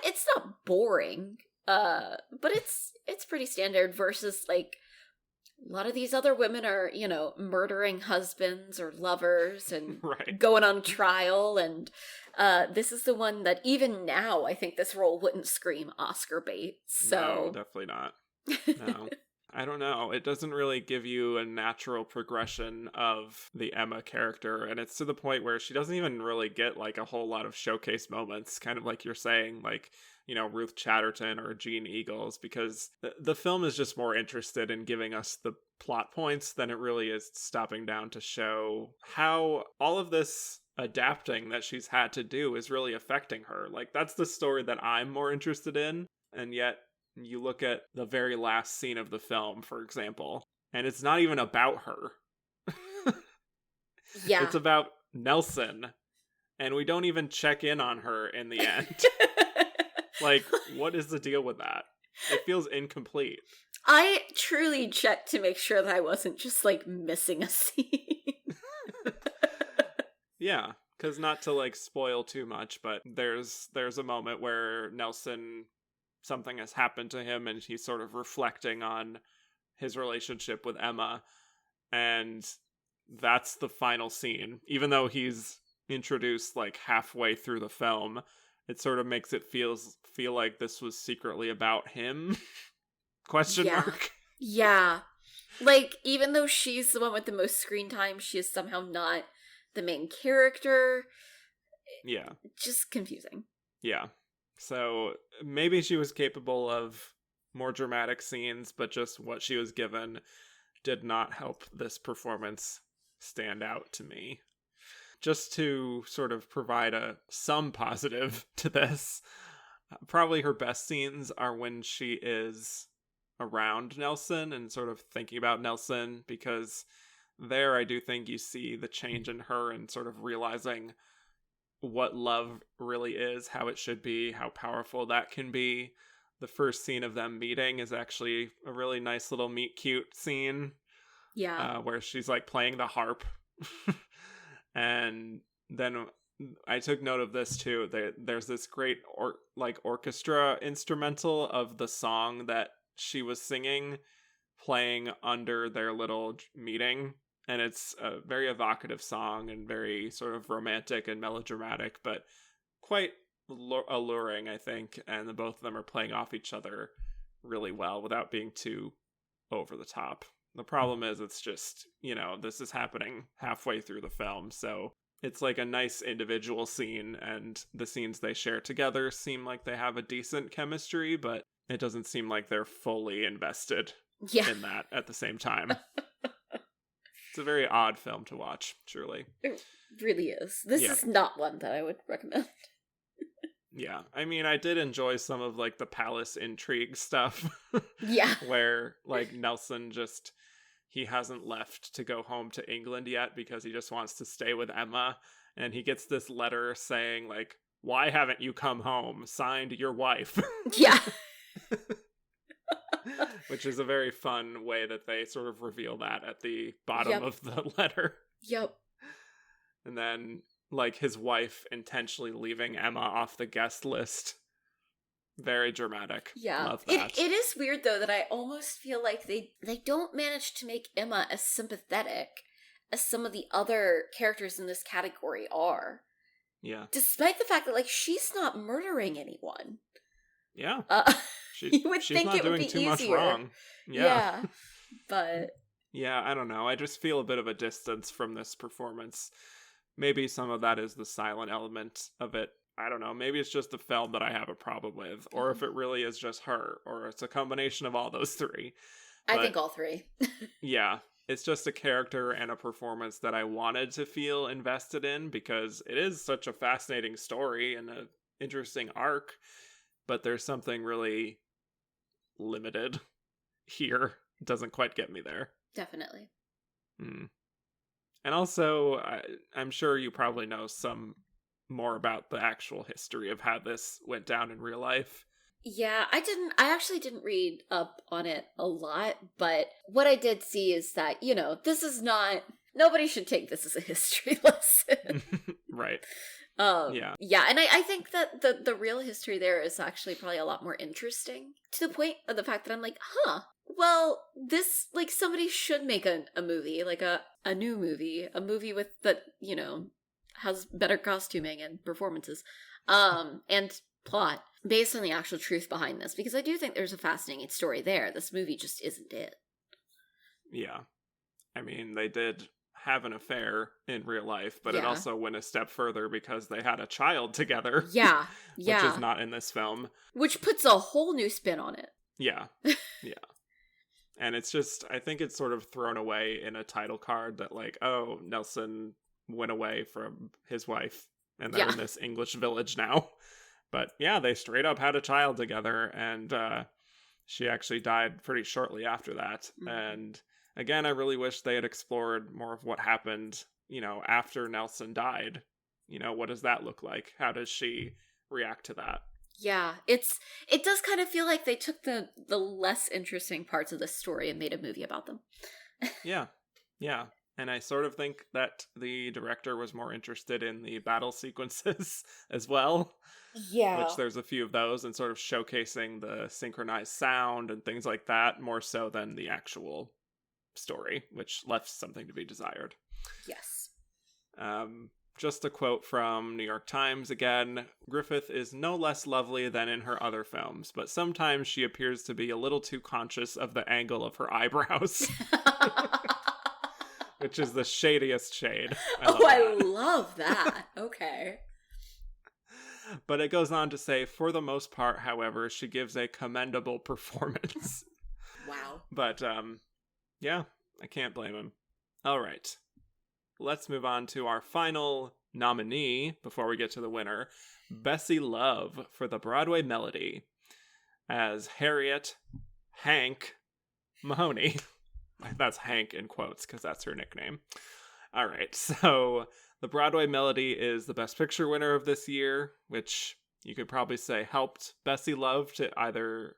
it's not boring, but it's pretty standard versus, like, a lot of these other women are, you know, murdering husbands or lovers and going on trial, and this is the one that even now I think this role wouldn't scream Oscar bait. So no, definitely not. No. I don't know. It doesn't really give you a natural progression of the Emma character, and it's to the point where she doesn't even really get like a whole lot of showcase moments, kind of like you're saying, like, you know, Ruth Chatterton or Jeanne Eagles, because the film is just more interested in giving us the plot points than it really is stopping down to show how all of this adapting that she's had to do is really affecting her. Like, that's the story that I'm more interested in, and yet you look at the very last scene of the film, for example, and it's not even about her. Yeah. It's about Nelson, and we don't even check in on her in the end. Like, what is the deal with that? It feels incomplete. I truly checked to make sure that I wasn't just, like, missing a scene. Yeah, because not to, like, spoil too much, but there's a moment where Nelson, something has happened to him, and he's sort of reflecting on his relationship with Emma, and that's the final scene. Even though he's introduced, like, halfway through the film, it sort of makes it feel like this was secretly about him? Question mark. Yeah. Like, even though she's the one with the most screen time, she is somehow not the main character. Yeah. Just confusing. Yeah. So maybe she was capable of more dramatic scenes, but just what she was given did not help this performance stand out to me. Just to sort of provide some positive to this, probably her best scenes are when she is around Nelson and sort of thinking about Nelson, because there I do think you see the change in her and sort of realizing what love really is, how it should be, how powerful that can be. The first scene of them meeting is actually a really nice little meet cute scene. Yeah. Where she's like playing the harp. And then I took note of this too. There's this great orchestra instrumental of the song that she was singing playing under their little meeting. And it's a very evocative song and very sort of romantic and melodramatic, but quite alluring, I think. And the both of them are playing off each other really well without being too over the top. The problem is it's just, you know, this is happening halfway through the film, so it's like a nice individual scene, and the scenes they share together seem like they have a decent chemistry, but it doesn't seem like they're fully invested in that at the same time. It's a very odd film to watch, truly. It really is. This is not one that I would recommend. Yeah, I mean, I did enjoy some of, like, the palace intrigue stuff. Yeah. Where, like, Nelson just, he hasn't left to go home to England yet because he just wants to stay with Emma. And he gets this letter saying, like, why haven't you come home? Signed, your wife. Yeah. Which is a very fun way that they sort of reveal that at the bottom of the letter. Yep. And then, like, his wife intentionally leaving Emma off the guest list. Very dramatic. Yeah. Love that. It is weird, though, that I almost feel like they don't manage to make Emma as sympathetic as some of the other characters in this category are. Yeah. Despite the fact that, like, she's not murdering anyone. Yeah. You would she's think not it would doing be too easier. much wrong. Yeah. But yeah, I don't know. I just feel a bit of a distance from this performance. Maybe some of that is the silent element of it. I don't know, maybe it's just the film that I have a problem with, or if it really is just her, or it's a combination of all those three. I think all three. Yeah, it's just a character and a performance that I wanted to feel invested in, because it is such a fascinating story and an interesting arc, but there's something really limited here. It doesn't quite get me there. Definitely. And also, I'm sure you probably know some more about the actual history of how this went down in real life. Yeah, I actually didn't read up on it a lot, but what I did see is that, this is not, nobody should take this as a history lesson. Right. Yeah, and I think that the real history there is actually probably a lot more interesting, to the point of the fact that I'm like, well, this, like, somebody should make a movie, like a new movie, a movie with that, has better costuming and performances, and plot based on the actual truth behind this, because I do think there's a fascinating story there. This movie just isn't it. Yeah. I mean, they did have an affair in real life, but it also went a step further because they had a child together. Yeah. Which is not in this film. Which puts a whole new spin on it. Yeah. Yeah. And it's just, I think it's sort of thrown away in a title card that, like, oh, Nelson went away from his wife and they're in this English village now. But yeah, they straight up had a child together, and she actually died pretty shortly after that. And again, I really wish they had explored more of what happened, after Nelson died. What does that look like? How does she react to that? Yeah, it does kind of feel like they took the less interesting parts of the story and made a movie about them. Yeah. And I sort of think that the director was more interested in the battle sequences as well. Yeah. Which there's a few of those, and sort of showcasing the synchronized sound and things like that, more so than the actual story, which left something to be desired. Yes. Just a quote from New York Times again. Griffith is no less lovely than in her other films, but sometimes she appears to be a little too conscious of the angle of her eyebrows. Which is the shadiest shade. I love that. Okay. But it goes on to say, for the most part, however, she gives a commendable performance. Wow. But, yeah, I can't blame him. All right. Let's move on to our final nominee before we get to the winner. Bessie Love for the Broadway Melody as Harriet Hank Mahoney. That's Hank in quotes because that's her nickname. All right, so the Broadway Melody is the Best Picture winner of this year, which you could probably say helped Bessie Love to either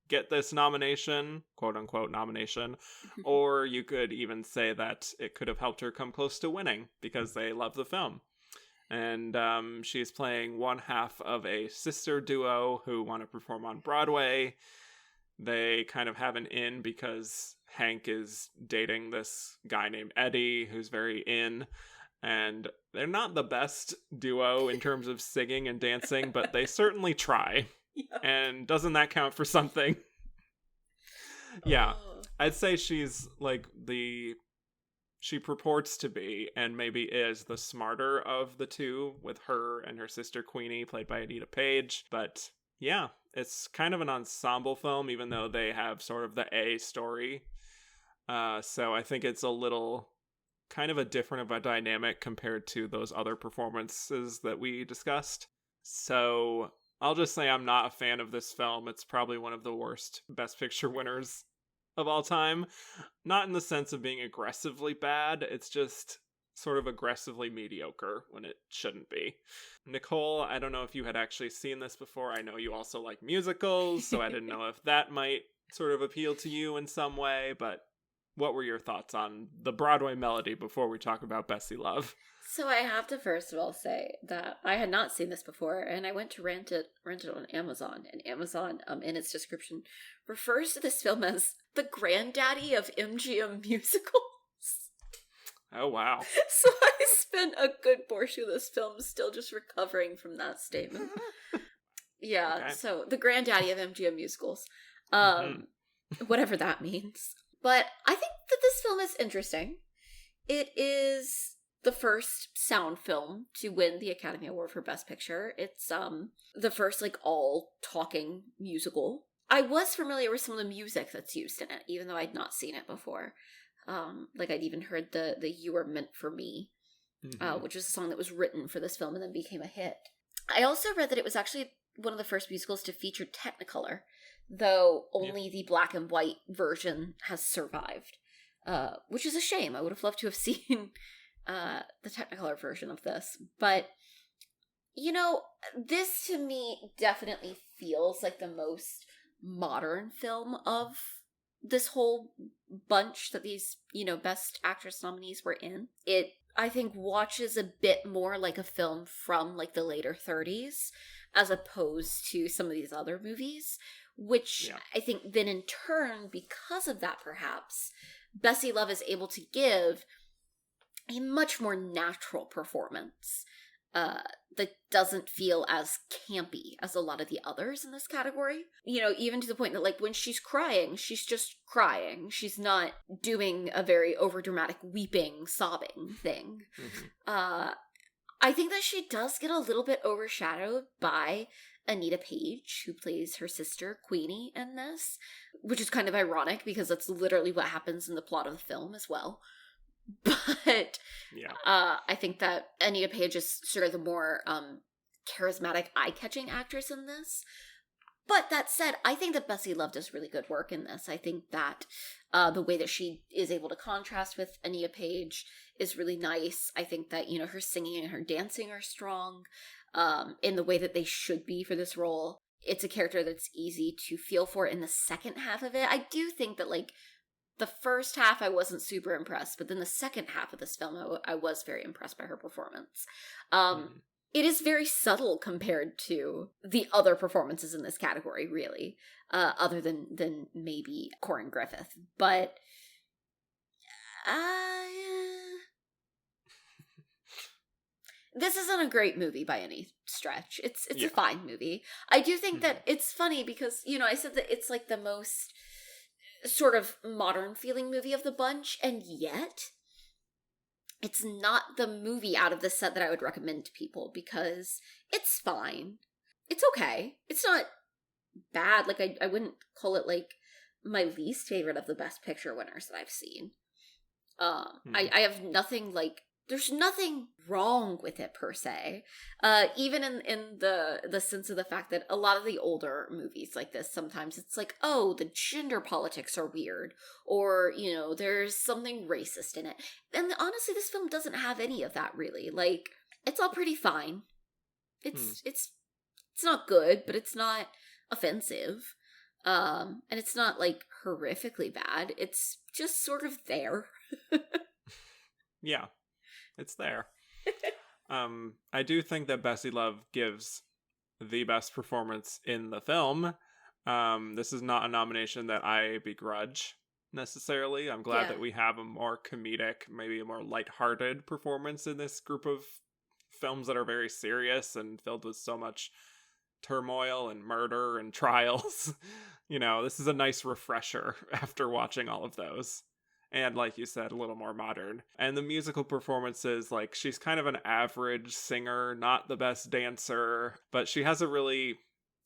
get this nomination, quote-unquote nomination, or you could even say that it could have helped her come close to winning because they love the film. And she's playing one half of a sister duo who want to perform on Broadway. They kind of have an in because Hank is dating this guy named Eddie, who's very in, and they're not the best duo in terms of singing and dancing, but they certainly try. Yeah. And doesn't that count for something? Yeah. I'd say she's like she purports to be, and maybe is, the smarter of the two, with her and her sister Queenie, played by Anita Page. But yeah, it's kind of an ensemble film, even though they have sort of the A story. So I think it's a little kind of a different of a dynamic compared to those other performances that we discussed. So I'll just say I'm not a fan of this film. It's probably one of the worst Best Picture winners of all time. Not in the sense of being aggressively bad. It's just sort of aggressively mediocre when it shouldn't be. Nicole, I don't know if you had actually seen this before. I know you also like musicals, so I didn't know if that might sort of appeal to you in some way, but what were your thoughts on the Broadway Melody before we talk about Bessie Love? So I have to first of all say that I had not seen this before, and I went to rent it on Amazon, and Amazon, in its description, refers to this film as the granddaddy of MGM musicals. Oh, wow. So I spent a good portion of this film still just recovering from that statement. Yeah, okay. So the granddaddy of MGM musicals. Whatever that means. But I think that this film is interesting. It is the first sound film to win the Academy Award for Best Picture. It's the first like all talking musical. I was familiar with some of the music that's used in it, even though I'd not seen it before. Like I'd even heard the "You Are Meant for Me," which was a song that was written for this film and then became a hit. I also read that it was actually one of the first musicals to feature Technicolor, though only the black and white version has survived, which is a shame. I would have loved to have seen the Technicolor version of this. But, you know, this to me definitely feels like the most modern film of this whole bunch that these, you know, Best Actress nominees were in. It, I think, watches a bit more like a film from like the later 30s as opposed to some of these other movies, which I think then in turn, because of that perhaps, Bessie Love is able to give a much more natural performance that doesn't feel as campy as a lot of the others in this category. You know, even to the point that, like, when she's crying, she's just crying. She's not doing a very overdramatic weeping, sobbing thing. I think that she does get a little bit overshadowed by Anita Page, who plays her sister, Queenie, in this, which is kind of ironic because that's literally what happens in the plot of the film as well. But I think that Anita Page is sort of the more charismatic, eye-catching actress in this. But that said, I think that Bessie Love does really good work in this. I think that the way that she is able to contrast with Anita Page is really nice. I think that, you know, her singing and her dancing are strong in the way that they should be for this role. It's a character that's easy to feel for in the second half of it. I do think that, like, the first half I wasn't super impressed, but then the second half of this film I was very impressed by her performance. It is very subtle compared to the other performances in this category, really, other than maybe Corinne Griffith. But this isn't a great movie by any stretch. It's a fine movie. I do think that it's funny because, you know, I said that it's like the most sort of modern feeling movie of the bunch, and yet it's not the movie out of the set that I would recommend to people because it's fine. It's okay. It's not bad. Like, I wouldn't call it like my least favorite of the Best Picture winners that I've seen. I have nothing like, there's nothing wrong with it per se. Even in the sense of the fact that a lot of the older movies like this, sometimes it's like, oh, the gender politics are weird, or, you know, there's something racist in it. And honestly, this film doesn't have any of that really. Like, it's all pretty fine. It's not good, but it's not offensive. And it's not like horrifically bad. It's just sort of there. Yeah. It's there. I do think that Bessie Love gives the best performance in the film. This is not a nomination that I begrudge necessarily. I'm glad that we have a more comedic, maybe a more lighthearted performance in this group of films that are very serious and filled with so much turmoil and murder and trials. You know, this is a nice refresher after watching all of those. And like you said, a little more modern. And the musical performances, like, she's kind of an average singer, not the best dancer, but she has a really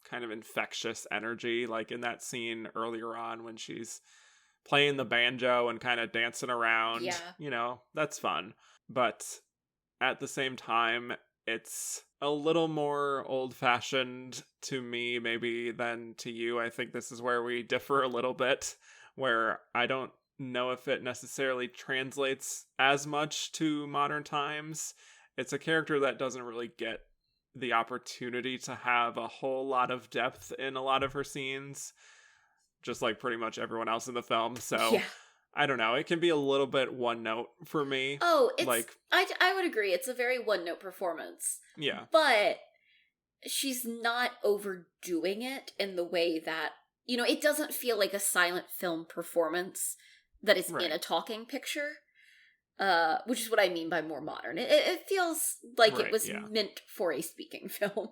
kind of infectious energy. Like in that scene earlier on when she's playing the banjo and kind of dancing around, you know, that's fun. But at the same time, it's a little more old-fashioned to me, maybe, than to you. I think this is where we differ a little bit, where I don't know if it necessarily translates as much to modern times. It's a character that doesn't really get the opportunity to have a whole lot of depth in a lot of her scenes, just like pretty much everyone else in the film. So I don't know, it can be a little bit one note for me. Oh, it's like, I would agree, it's a very one note performance. Yeah, but she's not overdoing it in the way that, you know, it doesn't feel like a silent film performance that is in a talking picture, which is what I mean by more modern. It feels like it was meant for a speaking film.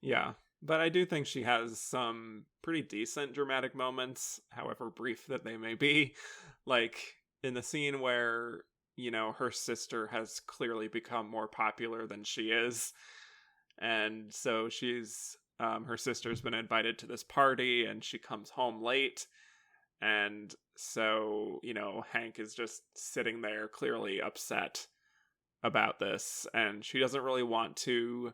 Yeah, but I do think she has some pretty decent dramatic moments, however brief that they may be. Like in the scene where, her sister has clearly become more popular than she is. And so she's, her sister's been invited to this party and she comes home late. And so, Hank is just sitting there clearly upset about this. And she doesn't really want to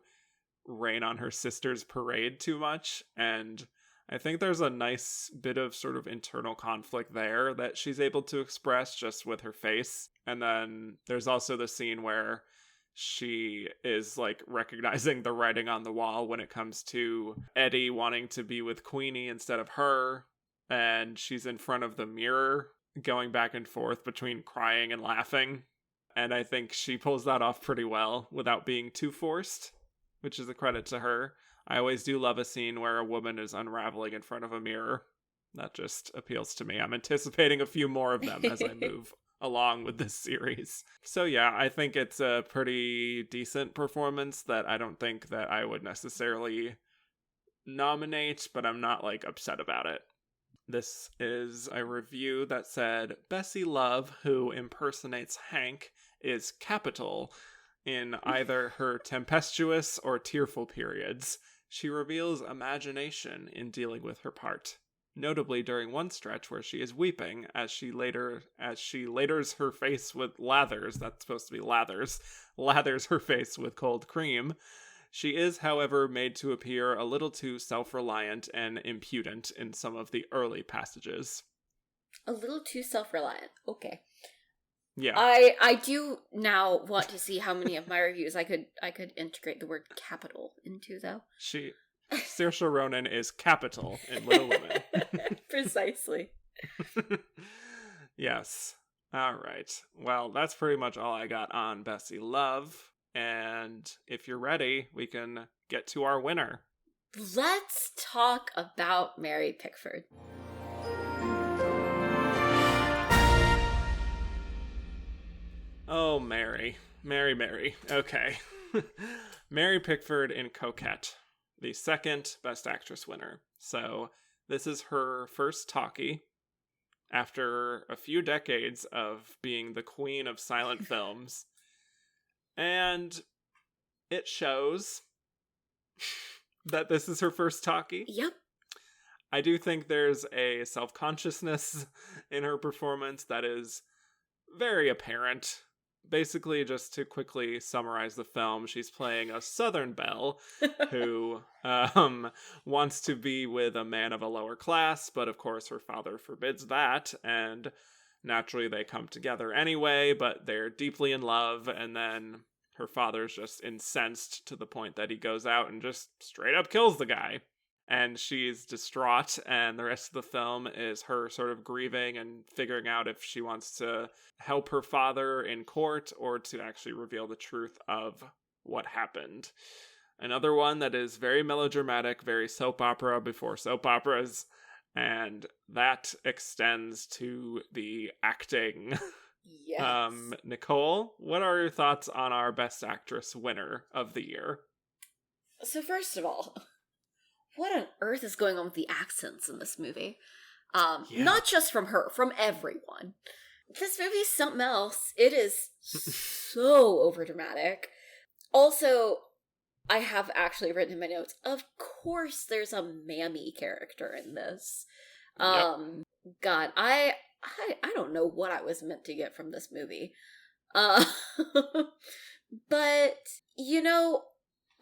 rain on her sister's parade too much. And I think there's a nice bit of sort of internal conflict there that she's able to express just with her face. And then there's also the scene where she is like recognizing the writing on the wall when it comes to Eddie wanting to be with Queenie instead of her. And she's in front of the mirror going back and forth between crying and laughing. And I think she pulls that off pretty well without being too forced, which is a credit to her. I always do love a scene where a woman is unraveling in front of a mirror. That just appeals to me. I'm anticipating a few more of them as I move along with this series. So yeah, I think it's a pretty decent performance that I don't think that I would necessarily nominate, but I'm not like upset about it. This is a review that said, Bessie Love, who impersonates Hank, is capital in either her tempestuous or tearful periods. She reveals imagination in dealing with her part, notably during one stretch where she is weeping as she laters her face with lathers, that's supposed to be lathers her face with cold cream. She is, however, made to appear a little too self-reliant and impudent in some of the early passages. A little too self-reliant. Okay. Yeah. I do now want to see how many of my reviews I could integrate the word capital into, though. Saoirse Ronan is capital in Little Women. Precisely. Yes. All right. Well, that's pretty much all I got on Bessie Love. And if you're ready, we can get to our winner. Let's talk about Mary Pickford. Oh, Mary. Okay. Mary Pickford in Coquette, the second Best Actress winner. So this is her first talkie after a few decades of being the queen of silent films. And it shows that this is her first talkie. Yep. I do think there's a self-consciousness in her performance that is very apparent. Basically, just to quickly summarize the film, she's playing a Southern belle who wants to be with a man of a lower class, but of course her father forbids that, and naturally they come together anyway, but they're deeply in love, and then her father's just incensed to the point that he goes out and just straight up kills the guy. And she's distraught, and the rest of the film is her sort of grieving and figuring out if she wants to help her father in court or to actually reveal the truth of what happened. Another one that is very melodramatic, very soap opera before soap operas, and that extends to the acting. Yes. Nicole, what are your thoughts on our Best Actress winner of the year? So first of all, what on earth is going on with the accents in this movie? Not just from her, from everyone. This movie is something else. It is so overdramatic. Also, I have actually written in my notes, of course there's a mammy character in this. God, I don't know what I was meant to get from this movie. But,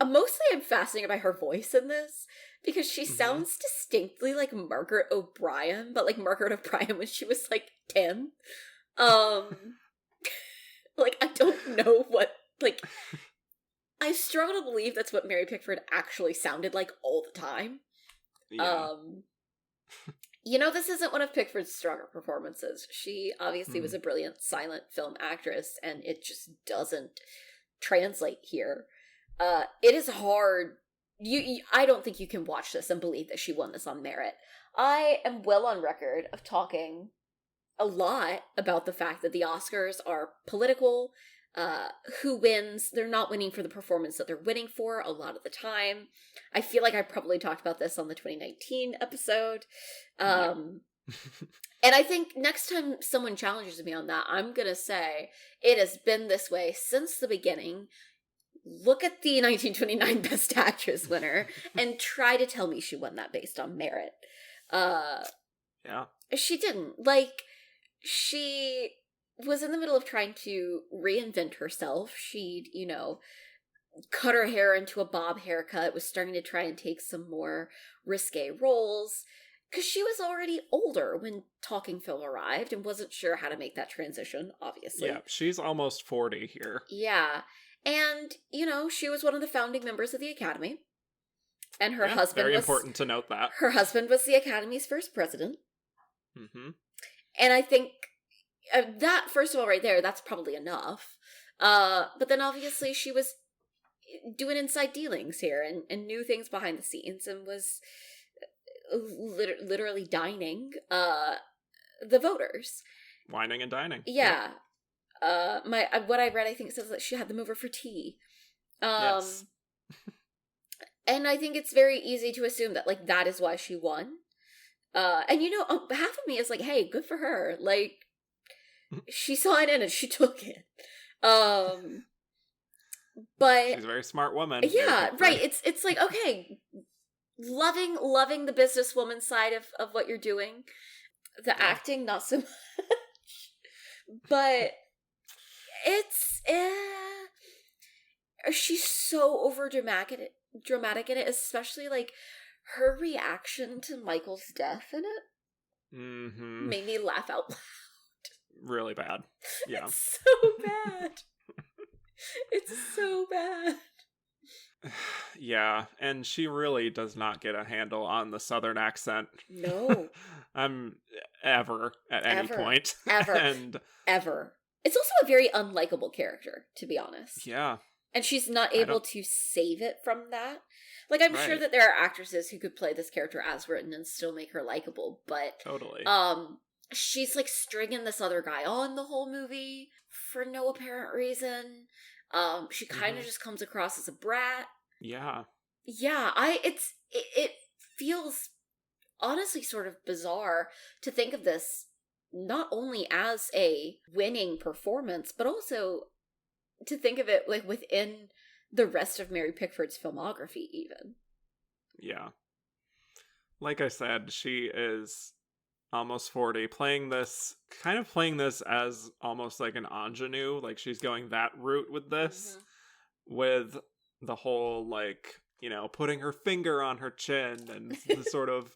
mostly I'm fascinated by her voice in this, because she sounds distinctly like Margaret O'Brien, but like Margaret O'Brien when she was like 10. Like, I don't know what, like, I struggle to believe that's what Mary Pickford actually sounded like all the time. Yeah. This isn't one of Pickford's stronger performances. She obviously was a brilliant silent film actress, and it just doesn't translate here. It is hard. I don't think you can watch this and believe that she won this on merit. I am well on record of talking a lot about the fact that the Oscars are political. Who wins? They're not winning for the performance that they're winning for a lot of the time. I feel like I probably talked about this on the 2019 episode. And I think next time someone challenges me on that, I'm going to say it has been this way since the beginning. Look at the 1929 Best Actress winner and try to tell me she won that based on merit. Yeah. She didn't. Like, she was in the middle of trying to reinvent herself. She'd, cut her hair into a bob haircut, was starting to try and take some more risque roles. Because she was already older when Talking Film arrived and wasn't sure how to make that transition, obviously. Yeah, she's almost 40 here. Yeah. And, she was one of the founding members of the Academy. And her husband very important to note that. Her husband was the Academy's first president. Mm-hmm. And I think that, first of all, right there, that's probably enough. But then obviously she was doing inside dealings here and knew things behind the scenes and was literally dining the voters. Wining and dining. Yeah. What I read, I think, says that she had them over for tea. Yes. And I think it's very easy to assume that, like, that is why she won. And half of me is like, hey, good for her. Like, she saw it in and she took it. But she's a very smart woman. Yeah, right. It's like, okay, loving the businesswoman side of what you're doing. The acting, not so much. But it's she's so over dramatic in it, especially like her reaction to Michael's death in it. Mm-hmm. Made me laugh out loud. Really bad. Yeah. It's so bad. It's so bad. Yeah, and she really does not get a handle on the Southern accent. No. Ever, at any point. Ever. It's also a very unlikable character, to be honest. Yeah. And she's not able to save it from that. Like, I'm sure that there are actresses who could play this character as written and still make her likable, but... Totally. She's, like, stringing this other guy on the whole movie for no apparent reason. She kind of just comes across as a brat. Yeah. Yeah, it feels honestly sort of bizarre to think of this not only as a winning performance, but also to think of it like within the rest of Mary Pickford's filmography even. Yeah. Like I said, she is almost 40, playing this as almost like an ingenue, like she's going that route with this, with the whole, like, putting her finger on her chin and the sort of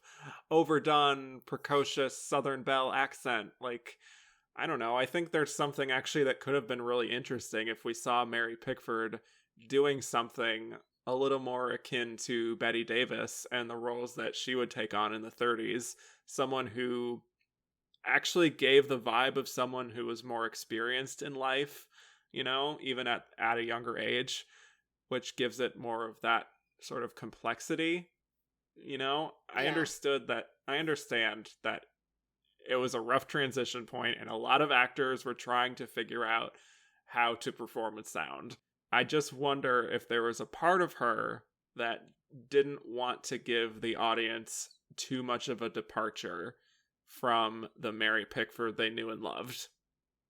overdone, precocious Southern Belle accent. Like, I don't know, I think there's something actually that could have been really interesting if we saw Mary Pickford doing something a little more akin to Bette Davis and the roles that she would take on in the 30s. Someone who actually gave the vibe of someone who was more experienced in life, even at a younger age, which gives it more of that sort of complexity. I understand that it was a rough transition point and a lot of actors were trying to figure out how to perform with sound. I just wonder if there was a part of her that didn't want to give the audience too much of a departure from the Mary Pickford they knew and loved.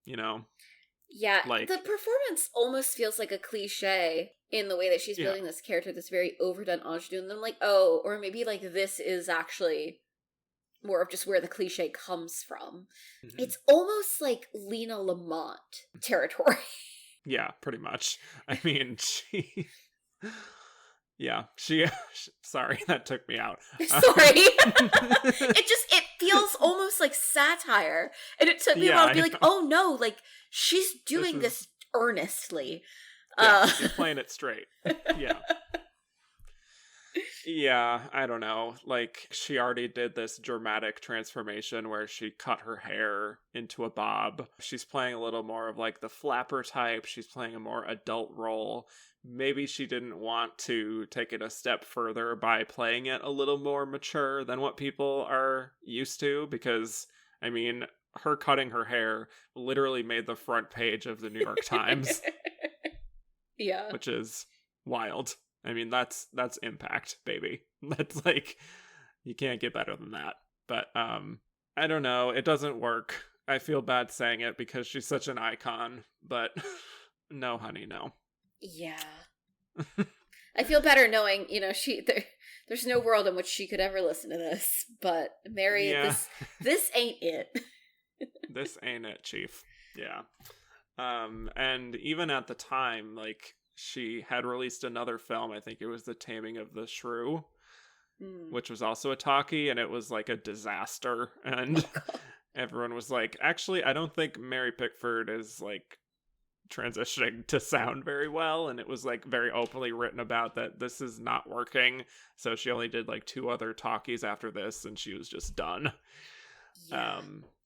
Yeah, like, the performance almost feels like a cliche in the way that she's building this character, this very overdone ingenue, and then I'm like, oh, or maybe like this is actually more of just where the cliche comes from. Mm-hmm. It's almost like Lena Lamont territory. Yeah, pretty much. I mean, sorry, that took me out. Sorry. It feels almost like satire. And it took me a while to be like, oh no, like, she's doing this earnestly. Yeah, she's playing it straight. Yeah. Yeah, I don't know. Like, she already did this dramatic transformation where she cut her hair into a bob. She's playing a little more of like the flapper type. She's playing a more adult role. Maybe she didn't want to take it a step further by playing it a little more mature than what people are used to, because, I mean, her cutting her hair literally made the front page of the New York Times. Yeah. Which is wild. I mean, that's impact, baby. That's like, you can't get better than that. But I don't know. It doesn't work. I feel bad saying it because she's such an icon, but no, honey, no. Yeah. I feel better knowing, there's no world in which she could ever listen to this, but Mary, this ain't it. This ain't it, Chief. Yeah. And even at the time, like, she had released another film, I think it was The Taming of the Shrew, which was also a talkie, and it was like a disaster, and everyone was like, actually, I don't think Mary Pickford is like transitioning to sound very well, and it was like very openly written about that this is not working, so she only did like 2 other talkies after this, and she was just done.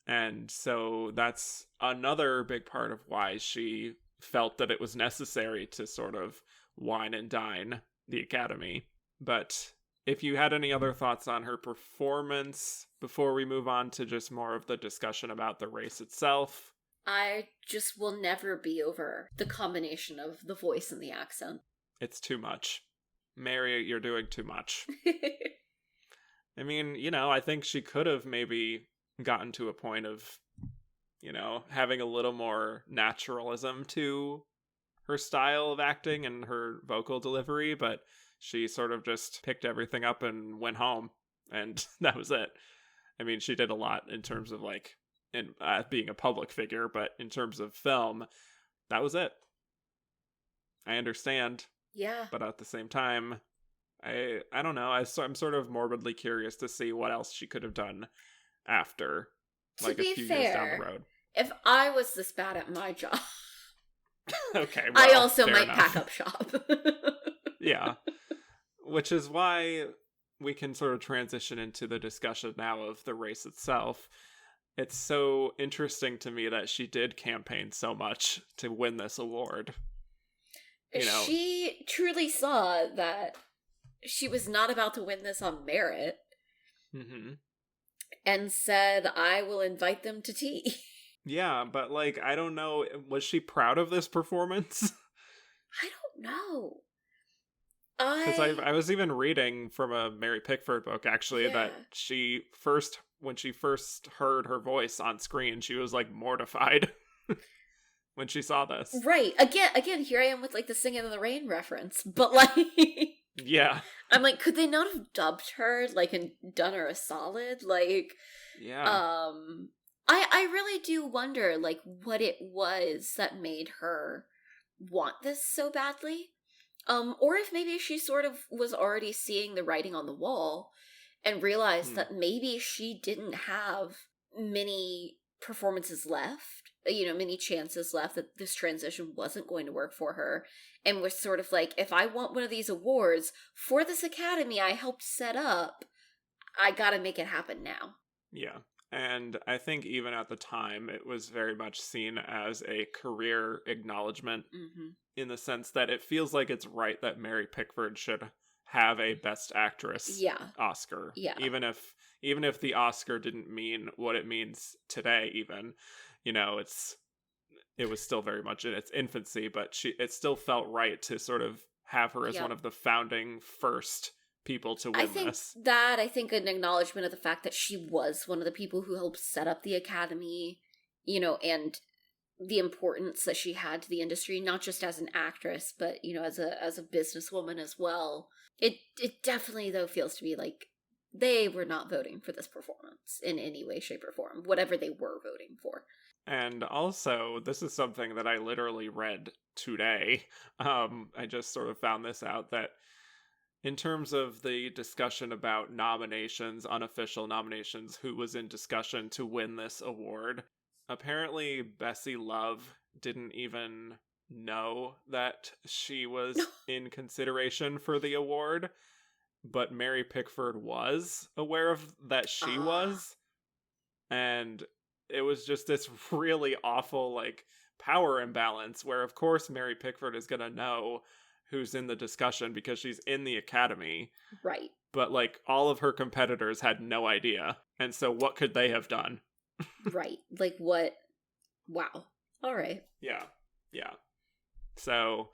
And so that's another big part of why she felt that it was necessary to sort of wine and dine the Academy. But if you had any other thoughts on her performance before we move on to just more of the discussion about the race itself. I just will never be over the combination of the voice and the accent. It's too much. Mary, you're doing too much. I mean, I think she could have maybe gotten to a point of, having a little more naturalism to her style of acting and her vocal delivery, but she sort of just picked everything up and went home, and that was it. I mean, she did a lot in terms of like being a public figure, but in terms of film, that was it. I understand. Yeah. But at the same time, I don't know. I'm sort of morbidly curious to see what else she could have done after, like a few years down the road. If I was this bad at my job, okay, well, I also might enough. pack up shop. Yeah. Which is why we can sort of transition into the discussion now of the race itself. It's so interesting to me that she did campaign so much to win this award. She truly saw that she was not about to win this on merit. Mm-hmm. And said, I will invite them to tea. Yeah, but like, I don't know, was she proud of this performance? I don't know. Because I was even reading from a Mary Pickford book, actually, that when she first heard her voice on screen, she was like mortified when she saw this. Right. Again, here I am with like the Singing in the Rain reference, but like... Yeah. I'm like, could they not have dubbed her, like, and done her a solid? Like... Yeah. I really do wonder, like, what it was that made her want this so badly. Or if maybe she sort of was already seeing the writing on the wall and realized that maybe she didn't have many performances left, many chances left, that this transition wasn't going to work for her, and was sort of like, if I want one of these awards for this Academy I helped set up, I gotta make it happen now. Yeah. And I think even at the time, it was very much seen as a career acknowledgement, in the sense that it feels like it's right that Mary Pickford should have a Best Actress Oscar. Yeah. Even if the Oscar didn't mean what it means today, even, it was still very much in its infancy, but it still felt right to sort of have her as one of the founding first people to win this. I think an acknowledgement of the fact that she was one of the people who helped set up the Academy, and the importance that she had to the industry, not just as an actress, but as a businesswoman as well. It definitely though feels to me like they were not voting for this performance in any way, shape, or form, whatever they were voting for. And also, this is something that I literally read today. I just sort of found this out, that in terms of the discussion about nominations, unofficial nominations, who was in discussion to win this award, apparently Bessie Love didn't even know that she was in consideration for the award, but Mary Pickford was aware of that she was. And it was just this really awful, like, power imbalance where, of course, Mary Pickford is going to know who's in the discussion because she's in the Academy. Right. But, like, all of her competitors had no idea. And so what could they have done? Right. Like, what? Wow. All right. Yeah. Yeah. So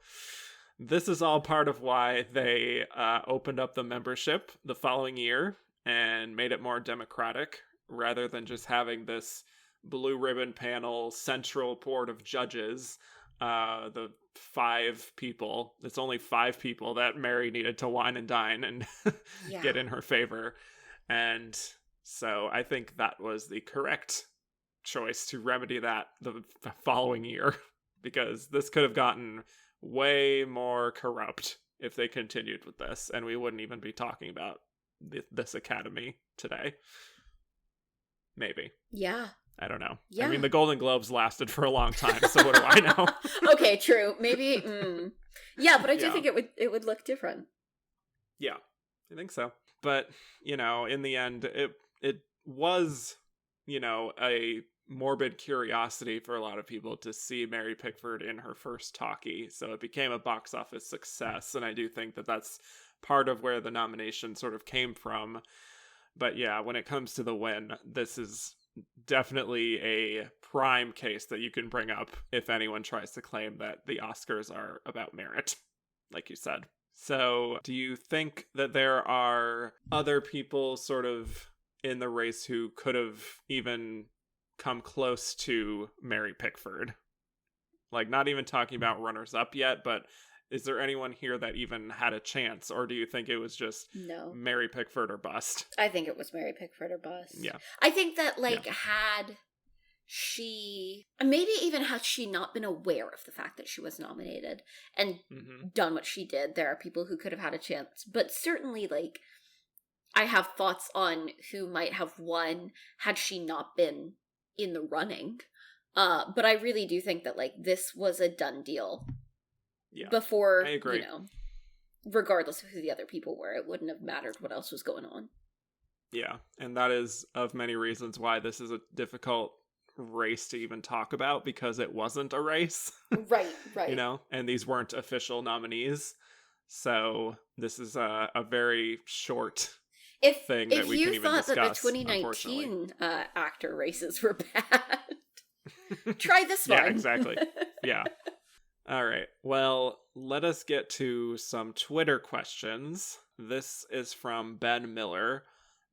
this is all part of why they opened up the membership the following year and made it more democratic, rather than just having this blue ribbon panel central board of judges, the 5 people. It's only 5 people that Mary needed to wine and dine and get in her favor. And so I think that was the correct choice to remedy that the following year, because this could have gotten way more corrupt if they continued with this, and we wouldn't even be talking about this Academy today. Maybe. Yeah. I don't know. Yeah. I mean, the Golden Globes lasted for a long time, so what do I know? Okay, true. Maybe. Yeah, but I do think it would look different. Yeah, I think so. But, you know, in the end, it was, you know, a morbid curiosity for a lot of people to see Mary Pickford in her first talkie. So it became a box office success, and I do think that that's part of where the nomination sort of came from. But yeah, when it comes to the win, this is definitely a prime case that you can bring up if anyone tries to claim that the Oscars are about merit, like you said. So do you think that there are other people sort of in the race who could have even come close to Mary Pickford? Like, not even talking about runners-up yet, but is there anyone here that even had a chance, or do you think it was just Mary Pickford or bust? I think it was Mary Pickford or bust. Yeah. I think that, like, had she not been aware of the fact that she was nominated and done what she did, there are people who could have had a chance. But certainly, like, I have thoughts on who might have won had she not been in the running. But I really do think that, like, this was a done deal. Yeah, before, I agree. You know, regardless of who the other people were, it wouldn't have mattered what else was going on. Yeah, and that is of many reasons why this is a difficult race to even talk about, because it wasn't a race. Right. You know, and these weren't official nominees. So this is a very short thing that we can even discuss. If you thought that the 2019 actor races were bad, try this one. Yeah, exactly. Yeah. All right. Well, let us get to some Twitter questions. This is from Ben Miller.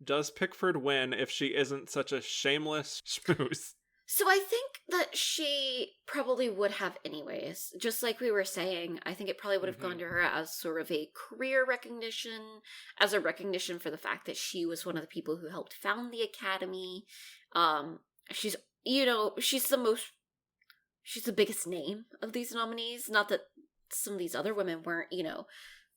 Does Pickford win if she isn't such a shameless schmooze? So I think that she probably would have anyways. Just like we were saying, I think it probably would have gone to her as sort of a career recognition, as a recognition for the fact that she was one of the people who helped found the Academy. She's the biggest name of these nominees. Not that some of these other women weren't, you know,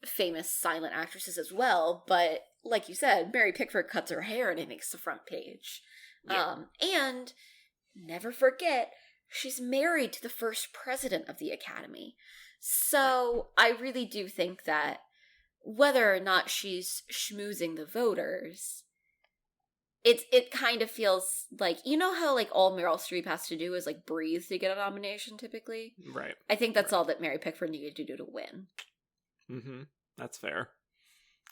famous silent actresses as well, but like you said, Mary Pickford cuts her hair and it makes the front page. Yeah. And never forget, she's married to the first president of the Academy. So I really do think that whether or not she's schmoozing the voters, it kind of feels like, you know how, like, all Meryl Streep has to do is, like, breathe to get a nomination typically? Right. I think that's all that Mary Pickford needed to do to win. That's fair.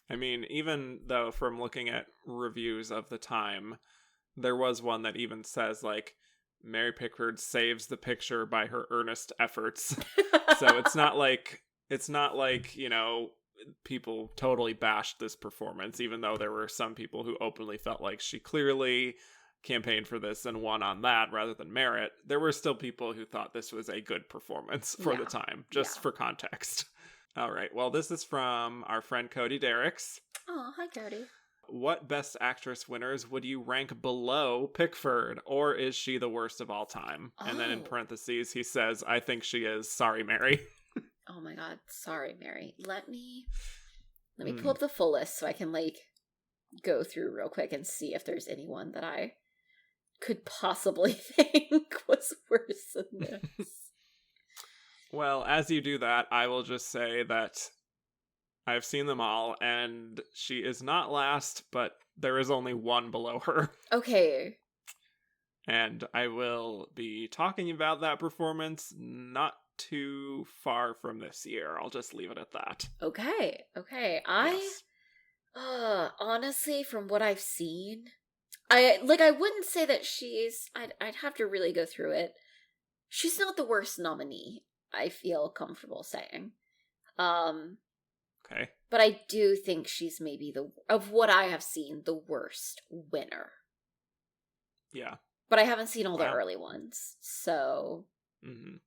I mean, even though from looking at reviews of the time, there was one that even says, like, Mary Pickford saves the picture by her earnest efforts. So it's not like, you know, people totally bashed this performance, even though there were some people who openly felt like she clearly campaigned for this and won on that rather than merit. There were still people who thought this was a good performance for the time, just for context. All right, well, this is from our friend Cody Derricks. Oh, hi, Cody. What Best Actress winners would you rank below Pickford, or is she the worst of all time? And then in parentheses, he says, I think she is. Sorry, Mary. Oh my god, sorry, Mary. Let me pull up the full list so I can, like, go through real quick and see if there's anyone that I could possibly think was worse than this. Well, as you do that, I will just say that I've seen them all, and she is not last, but there is only one below her. Okay. And I will be talking about that performance not too far from this year. I'll just leave it at that. Okay. Yes. Honestly, from what I've seen, I wouldn't say that she's, I'd have to really go through it. She's not the worst nominee, I feel comfortable saying. Okay. But I do think she's maybe of what I have seen, the worst winner. Yeah. But I haven't seen all the early ones, so... Mm-hmm.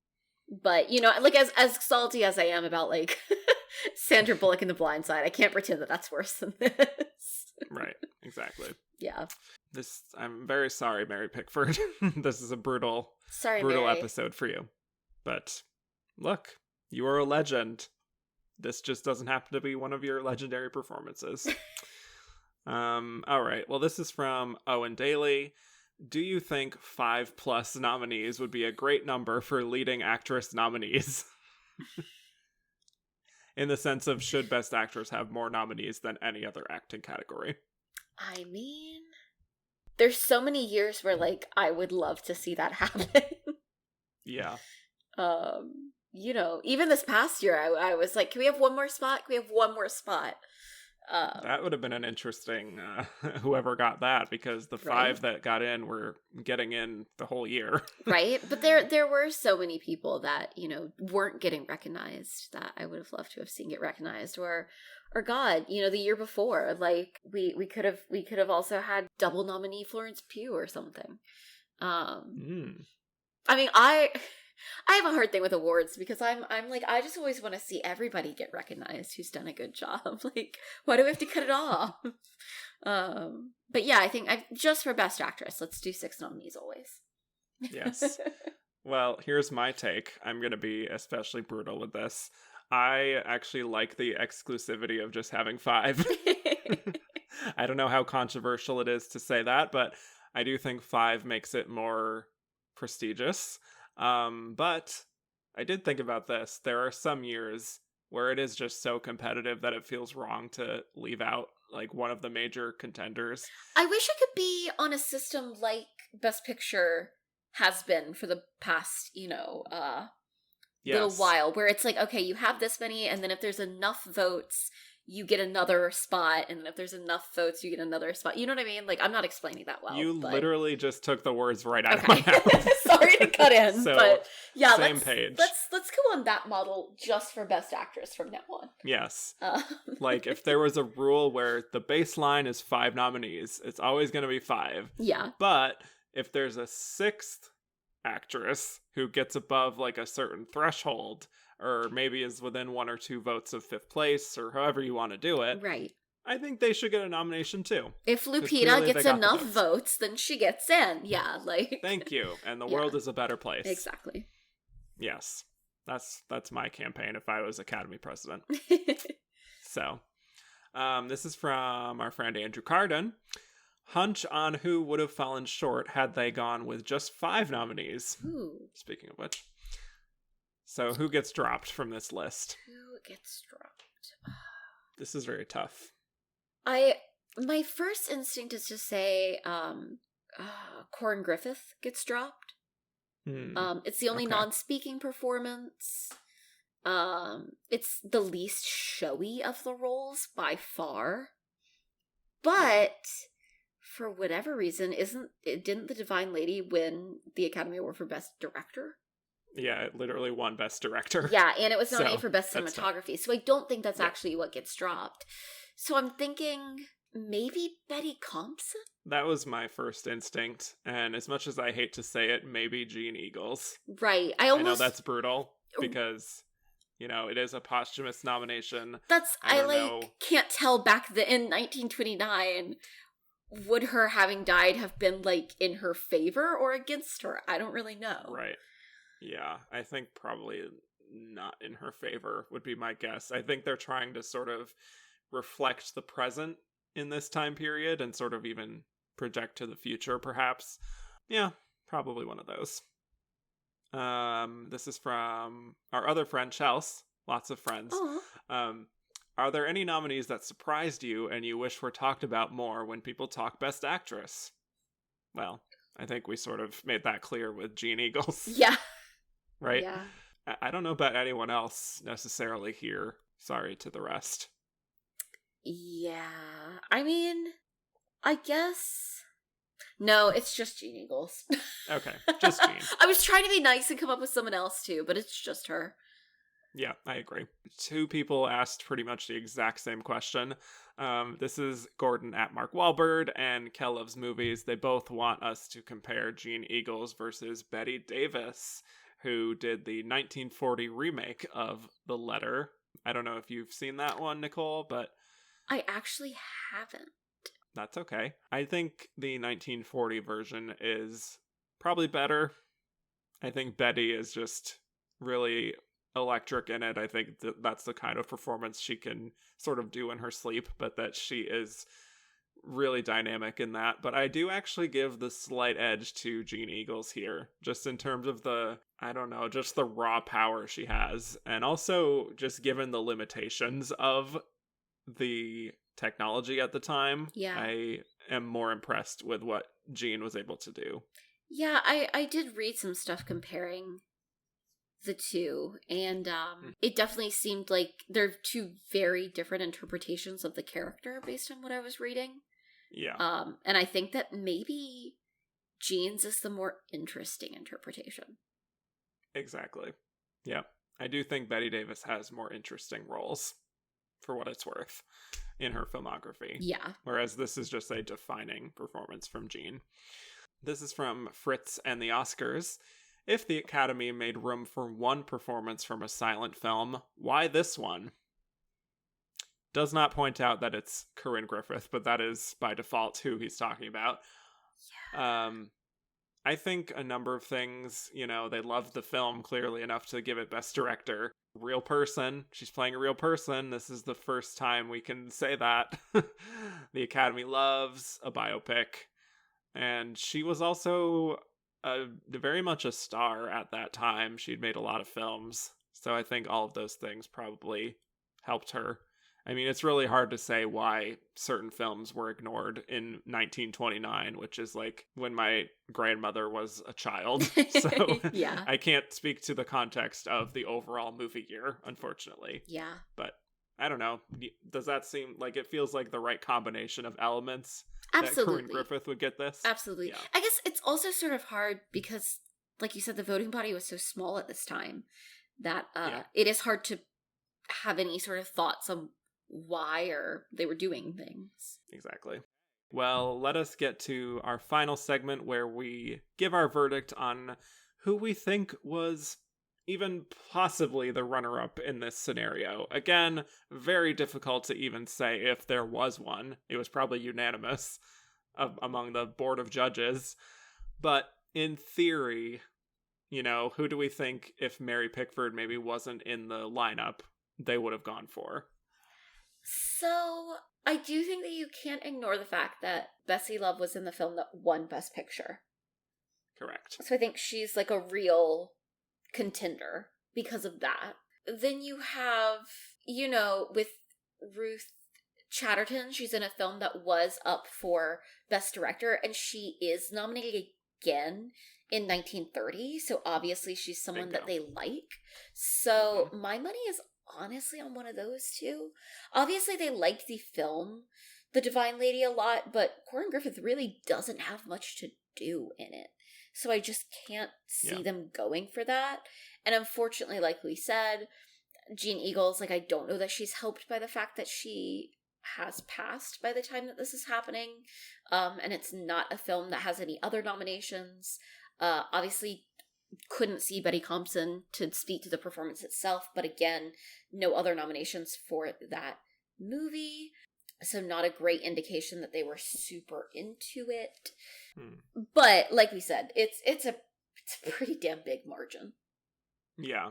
But, you know, like, as salty as I am about, like, Sandra Bullock in The Blind Side, I can't pretend that that's worse than this. Right, exactly. Yeah. I'm very sorry, Mary Pickford. This is a brutal episode for you. But, look, you are a legend. This just doesn't happen to be one of your legendary performances. All right, well, this is from Owen Daly. Do you think 5+ nominees would be a great number for leading actress nominees? In the sense of, should Best Actress have more nominees than any other acting category? I mean, there's so many years where, like, I would love to see that happen. Yeah. You know, even this past year, I was like, can we have one more spot? Can we have one more spot? That would have been an interesting whoever got that, because the 5 that got in were getting in the whole year. Right, but there were so many people that, you know, weren't getting recognized that I would have loved to have seen get recognized, or God, you know, the year before, like we could have also had double nominee Florence Pugh or something. I mean, I have a hard thing with awards because I'm like, I just always want to see everybody get recognized who's done a good job. Like, why do we have to cut it off? But yeah, I think just for Best Actress, let's do 6 nominees always. Yes. Well, here's my take. I'm going to be especially brutal with this. I actually like the exclusivity of just having 5. I don't know how controversial it is to say that, but I do think 5 makes it more prestigious. But I did think about this. There are some years where it is just so competitive that it feels wrong to leave out, like, one of the major contenders. I wish I could be on a system like Best Picture has been for the past, you know, little while, where it's like, okay, you have this many, and then if there's enough votes, you get another spot, and if there's enough votes, you get another spot. You know what I mean? Like, I'm not explaining that well. You literally just took the words right out of my mouth. Sorry to cut in, so, but yeah, page. Let's go on that model just for Best Actress from now on. Yes. Like, if there was a rule where the baseline is 5 nominees, it's always going to be 5. Yeah. But if there's a 6th actress who gets above, like, a certain threshold, or maybe is within 1 or 2 votes of 5th place, or however you want to do it. Right. I think they should get a nomination too. If Lupita gets enough votes, then she gets in. Yeah, like. Thank you. And the world is a better place. Exactly. Yes. That's my campaign if I was Academy president. So, this is from our friend Andrew Carden. Hunch on who would have fallen short had they gone with just 5 nominees. Ooh. Speaking of which. So, who gets dropped from this list? Who gets dropped? This is very tough. My first instinct is to say Corinne Griffith gets dropped. It's the only non-speaking performance. It's the least showy of the roles by far. But for whatever reason, didn't the Divine Lady win the Academy Award for Best Director? Yeah, it literally won Best Director. Yeah, and it was nominated for Best Cinematography. So I don't think that's actually what gets dropped. So I'm thinking maybe Betty Compson? That was my first instinct. And as much as I hate to say it, maybe Jeanne Eagles. Right. I know that's brutal because, you know, it is a posthumous nomination. I can't tell back in 1929, would her having died have been, like, in her favor or against her? I don't really know. Right. Yeah, I think probably not in her favor would be my guess. I think they're trying to sort of reflect the present in this time period and sort of even project to the future, perhaps. Yeah, probably one of those. This is from our other friend, Chelsea. Lots of friends. Are there any nominees that surprised you and you wish were talked about more when people talk Best Actress? Well, I think we sort of made that clear with Jeanne Eagles. Yeah. Right? Yeah. I don't know about anyone else necessarily here. Sorry to the rest. Yeah. I mean, I guess... No, it's just Jeanne Eagles. Okay, just Jeanne. I was trying to be nice and come up with someone else too, but it's just her. Yeah, I agree. Two people asked pretty much the exact same question. This is Gordon at Mark Wahlberg and Kel Loves Movies. They both want us to compare Jeanne Eagles versus Bette Davis, who did the 1940 remake of The Letter. I don't know if you've seen that one, Nicole, but... I actually haven't. That's okay. I think the 1940 version is probably better. I think Bette is just really electric in it. I think that's the kind of performance she can sort of do in her sleep, but that she is really dynamic in that. But I do actually give the slight edge to Jeanne Eagles here, just in terms of the, I don't know, just the raw power she has. And also just given the limitations of the technology at the time, yeah, I am more impressed with what Jeanne was able to do. Yeah, I did read some stuff comparing the two, and it definitely seemed like they're two very different interpretations of the character based on what I was reading. Yeah. And I think that maybe Jeanne's is the more interesting interpretation. Exactly. Yeah. I do think Bette Davis has more interesting roles, for what it's worth, in her filmography. Yeah. Whereas this is just a defining performance from Jeanne. This is from Fritz and the Oscars. If the Academy made room for one performance from a silent film, why this one? Does not point out that it's Corinne Griffith, but that is by default who he's talking about. Yeah. I think a number of things, you know, they loved the film clearly enough to give it Best Director. Real person. She's playing a real person. This is the first time we can say that. The Academy loves a biopic. And she was also very much a star at that time. She'd made a lot of films. So I think all of those things probably helped her. I mean, it's really hard to say why certain films were ignored in 1929, which is like when my grandmother was a child. So yeah. I can't speak to the context of the overall movie year, unfortunately. Yeah. But I don't know. Does that seem like it feels like the right combination of elements? Absolutely. That Corinne Griffith would get this? Absolutely. Yeah. I guess it's also sort of hard because, like you said, the voting body was so small at this time that it is hard to have any sort of thoughts on why or they were doing things. Exactly. Well, let us get to our final segment where we give our verdict on who we think was even possibly the runner-up in this scenario. Again, very difficult to even say if there was one. It was probably unanimous among the board of judges. But in theory, you know, who do we think if Mary Pickford maybe wasn't in the lineup, they would have gone for? So, I do think that you can't ignore the fact that Bessie Love was in the film that won Best Picture. Correct. So I think she's like a real contender because of that. Then you have, you know, with Ruth Chatterton, she's in a film that was up for Best Director, and she is nominated again in 1930, so obviously she's someone that they like. So my money is honestly on one of those two. Obviously they liked the film The Divine Lady a lot, but Corinne Griffith really doesn't have much to do in it. So I just can't see them going for that. And unfortunately, like we said, Jeanne Eagles, like I don't know that she's helped by the fact that she has passed by the time that this is happening. And it's not a film that has any other nominations. Obviously couldn't see Betty Compson to speak to the performance itself, but again, no other nominations for that movie. So not a great indication that they were super into it. But like we said, it's a pretty damn big margin. Yeah.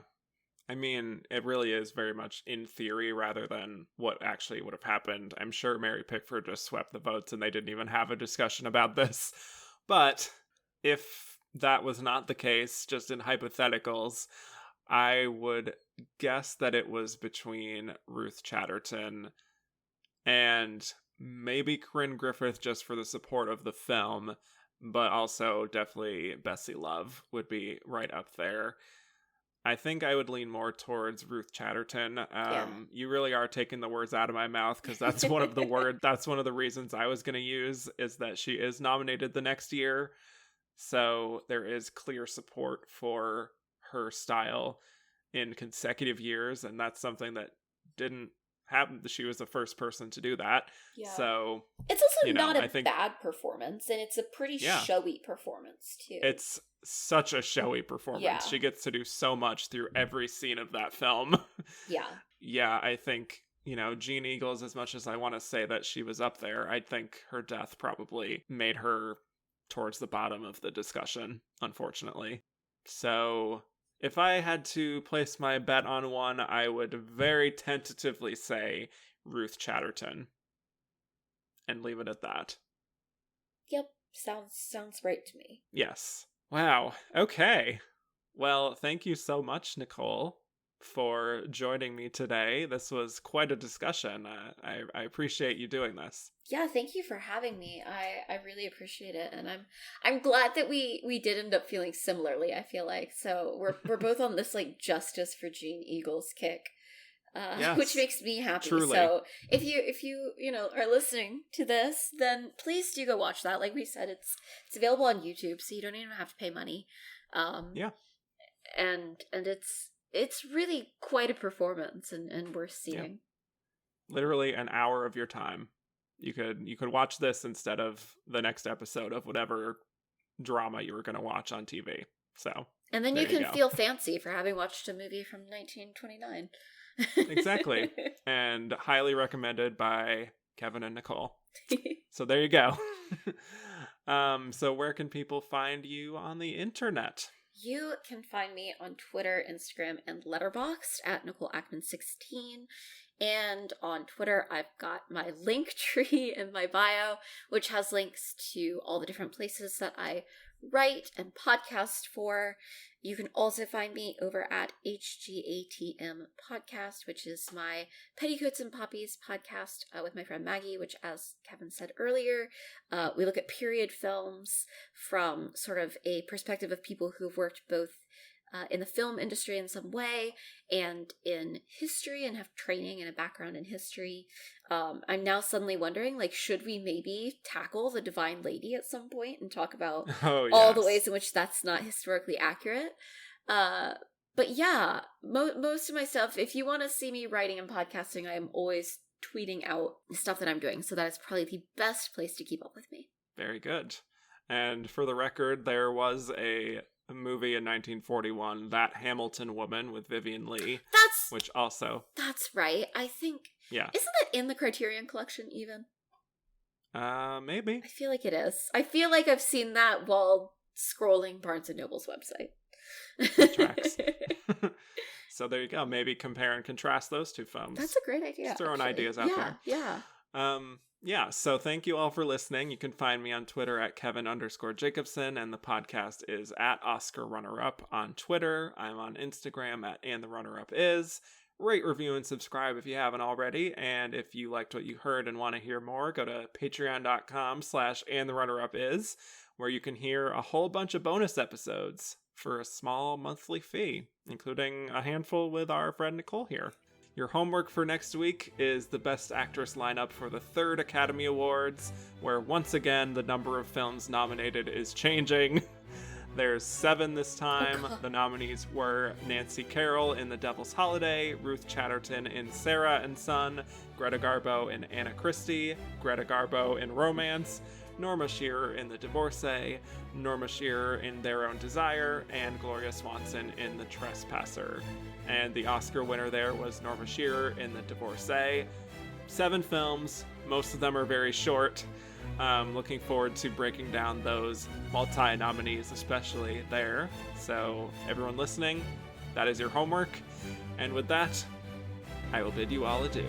I mean, it really is very much in theory rather than what actually would have happened. I'm sure Mary Pickford just swept the votes and they didn't even have a discussion about this. But if that was not the case, just in hypotheticals, I would guess that it was between Ruth Chatterton and maybe Corinne Griffith just for the support of the film, but also definitely Bessie Love would be right up there. I think I would lean more towards Ruth Chatterton. You really are taking the words out of my mouth because that's one of the reasons I was going to use is that she is nominated the next year. So there is clear support for her style. in consecutive years, and that's something that didn't happen. She was the first person to do that. Yeah. So it's also not a bad performance, and it's a pretty showy performance too. It's such a showy performance. Yeah. She gets to do so much through every scene of that film. Yeah. Yeah, I think, Jeanne Eagles, as much as I want to say that she was up there, I think her death probably made her towards the bottom of the discussion, unfortunately. So if I had to place my bet on one, I would very tentatively say Ruth Chatterton and leave it at that. Yep, sounds right to me. Yes. Wow. Okay. Well, thank you so much, Nicole, for joining me today. This was quite a discussion. I appreciate you doing this. Yeah, thank you for having me. I really appreciate it, and I'm glad that we did end up feeling similarly. I feel like so we're both on this like justice for Jeanne Eagles kick, yes, which makes me happy. Truly. So if you are listening to this, then please do go watch that. Like we said, it's available on YouTube, so you don't even have to pay money. Yeah, and it's really quite a performance and worth seeing. Yeah. Literally an hour of your time. You could watch this instead of the next episode of whatever drama you were going to watch on TV. So, and then you can feel fancy for having watched a movie from 1929. Exactly. And highly recommended by Kevin and Nicole. So there you go. So where can people find you on the internet? You can find me on Twitter, Instagram, and Letterboxd at Nicole Ackman 16. And on Twitter, I've got my link tree in my bio, which has links to all the different places that I write and podcast for. You can also find me over at HGATM Podcast, which is my Petticoats and Poppies podcast with my friend Maggie, which, as Kevin said earlier, we look at period films from sort of a perspective of people who've worked both in the film industry in some way and in history and have training and a background in history. I'm now suddenly wondering, like, should we maybe tackle the Divine Lady at some point and talk about all the ways in which that's not historically accurate? But yeah, most of my stuff, if you want to see me writing and podcasting, I am always tweeting out the stuff that I'm doing. So that is probably the best place to keep up with me. Very good. And for the record, there was a movie in 1941, That Hamilton Woman with Vivien Leigh. That's right. I think. Yeah. Isn't that in the Criterion Collection even? Maybe. I feel like it is. I feel like I've seen that while scrolling Barnes & Noble's website. It tracks. So there you go. Maybe compare and contrast those two films. That's a great idea. Just throwing ideas out there. Yeah. Yeah, so thank you all for listening. You can find me on Twitter at Kevin_Jacobson, and the podcast is at Oscar Runner-Up on Twitter. I'm on Instagram at AndTheRunnerUpIs. Rate, review, and subscribe if you haven't already. And if you liked what you heard and want to hear more, go to patreon.com/AndTheRunnerUpIs, where you can hear a whole bunch of bonus episodes for a small monthly fee, including a handful with our friend Nicole here. Your homework for next week is the Best Actress lineup for the 3rd Academy Awards, where once again the number of films nominated is changing. There's 7 this time. The nominees were Nancy Carroll in The Devil's Holiday, Ruth Chatterton in Sarah and Son, Greta Garbo in Anna Christie, Greta Garbo in Romance, Norma Shearer in The Divorcee, Norma Shearer in Their Own Desire, and Gloria Swanson in The Trespasser. And the Oscar winner there was Norma Shearer in The Divorcee. 7 films, most of them are very short. Looking forward to breaking down those multi-nominees, especially there. So everyone listening, that is your homework. And with that, I will bid you all adieu.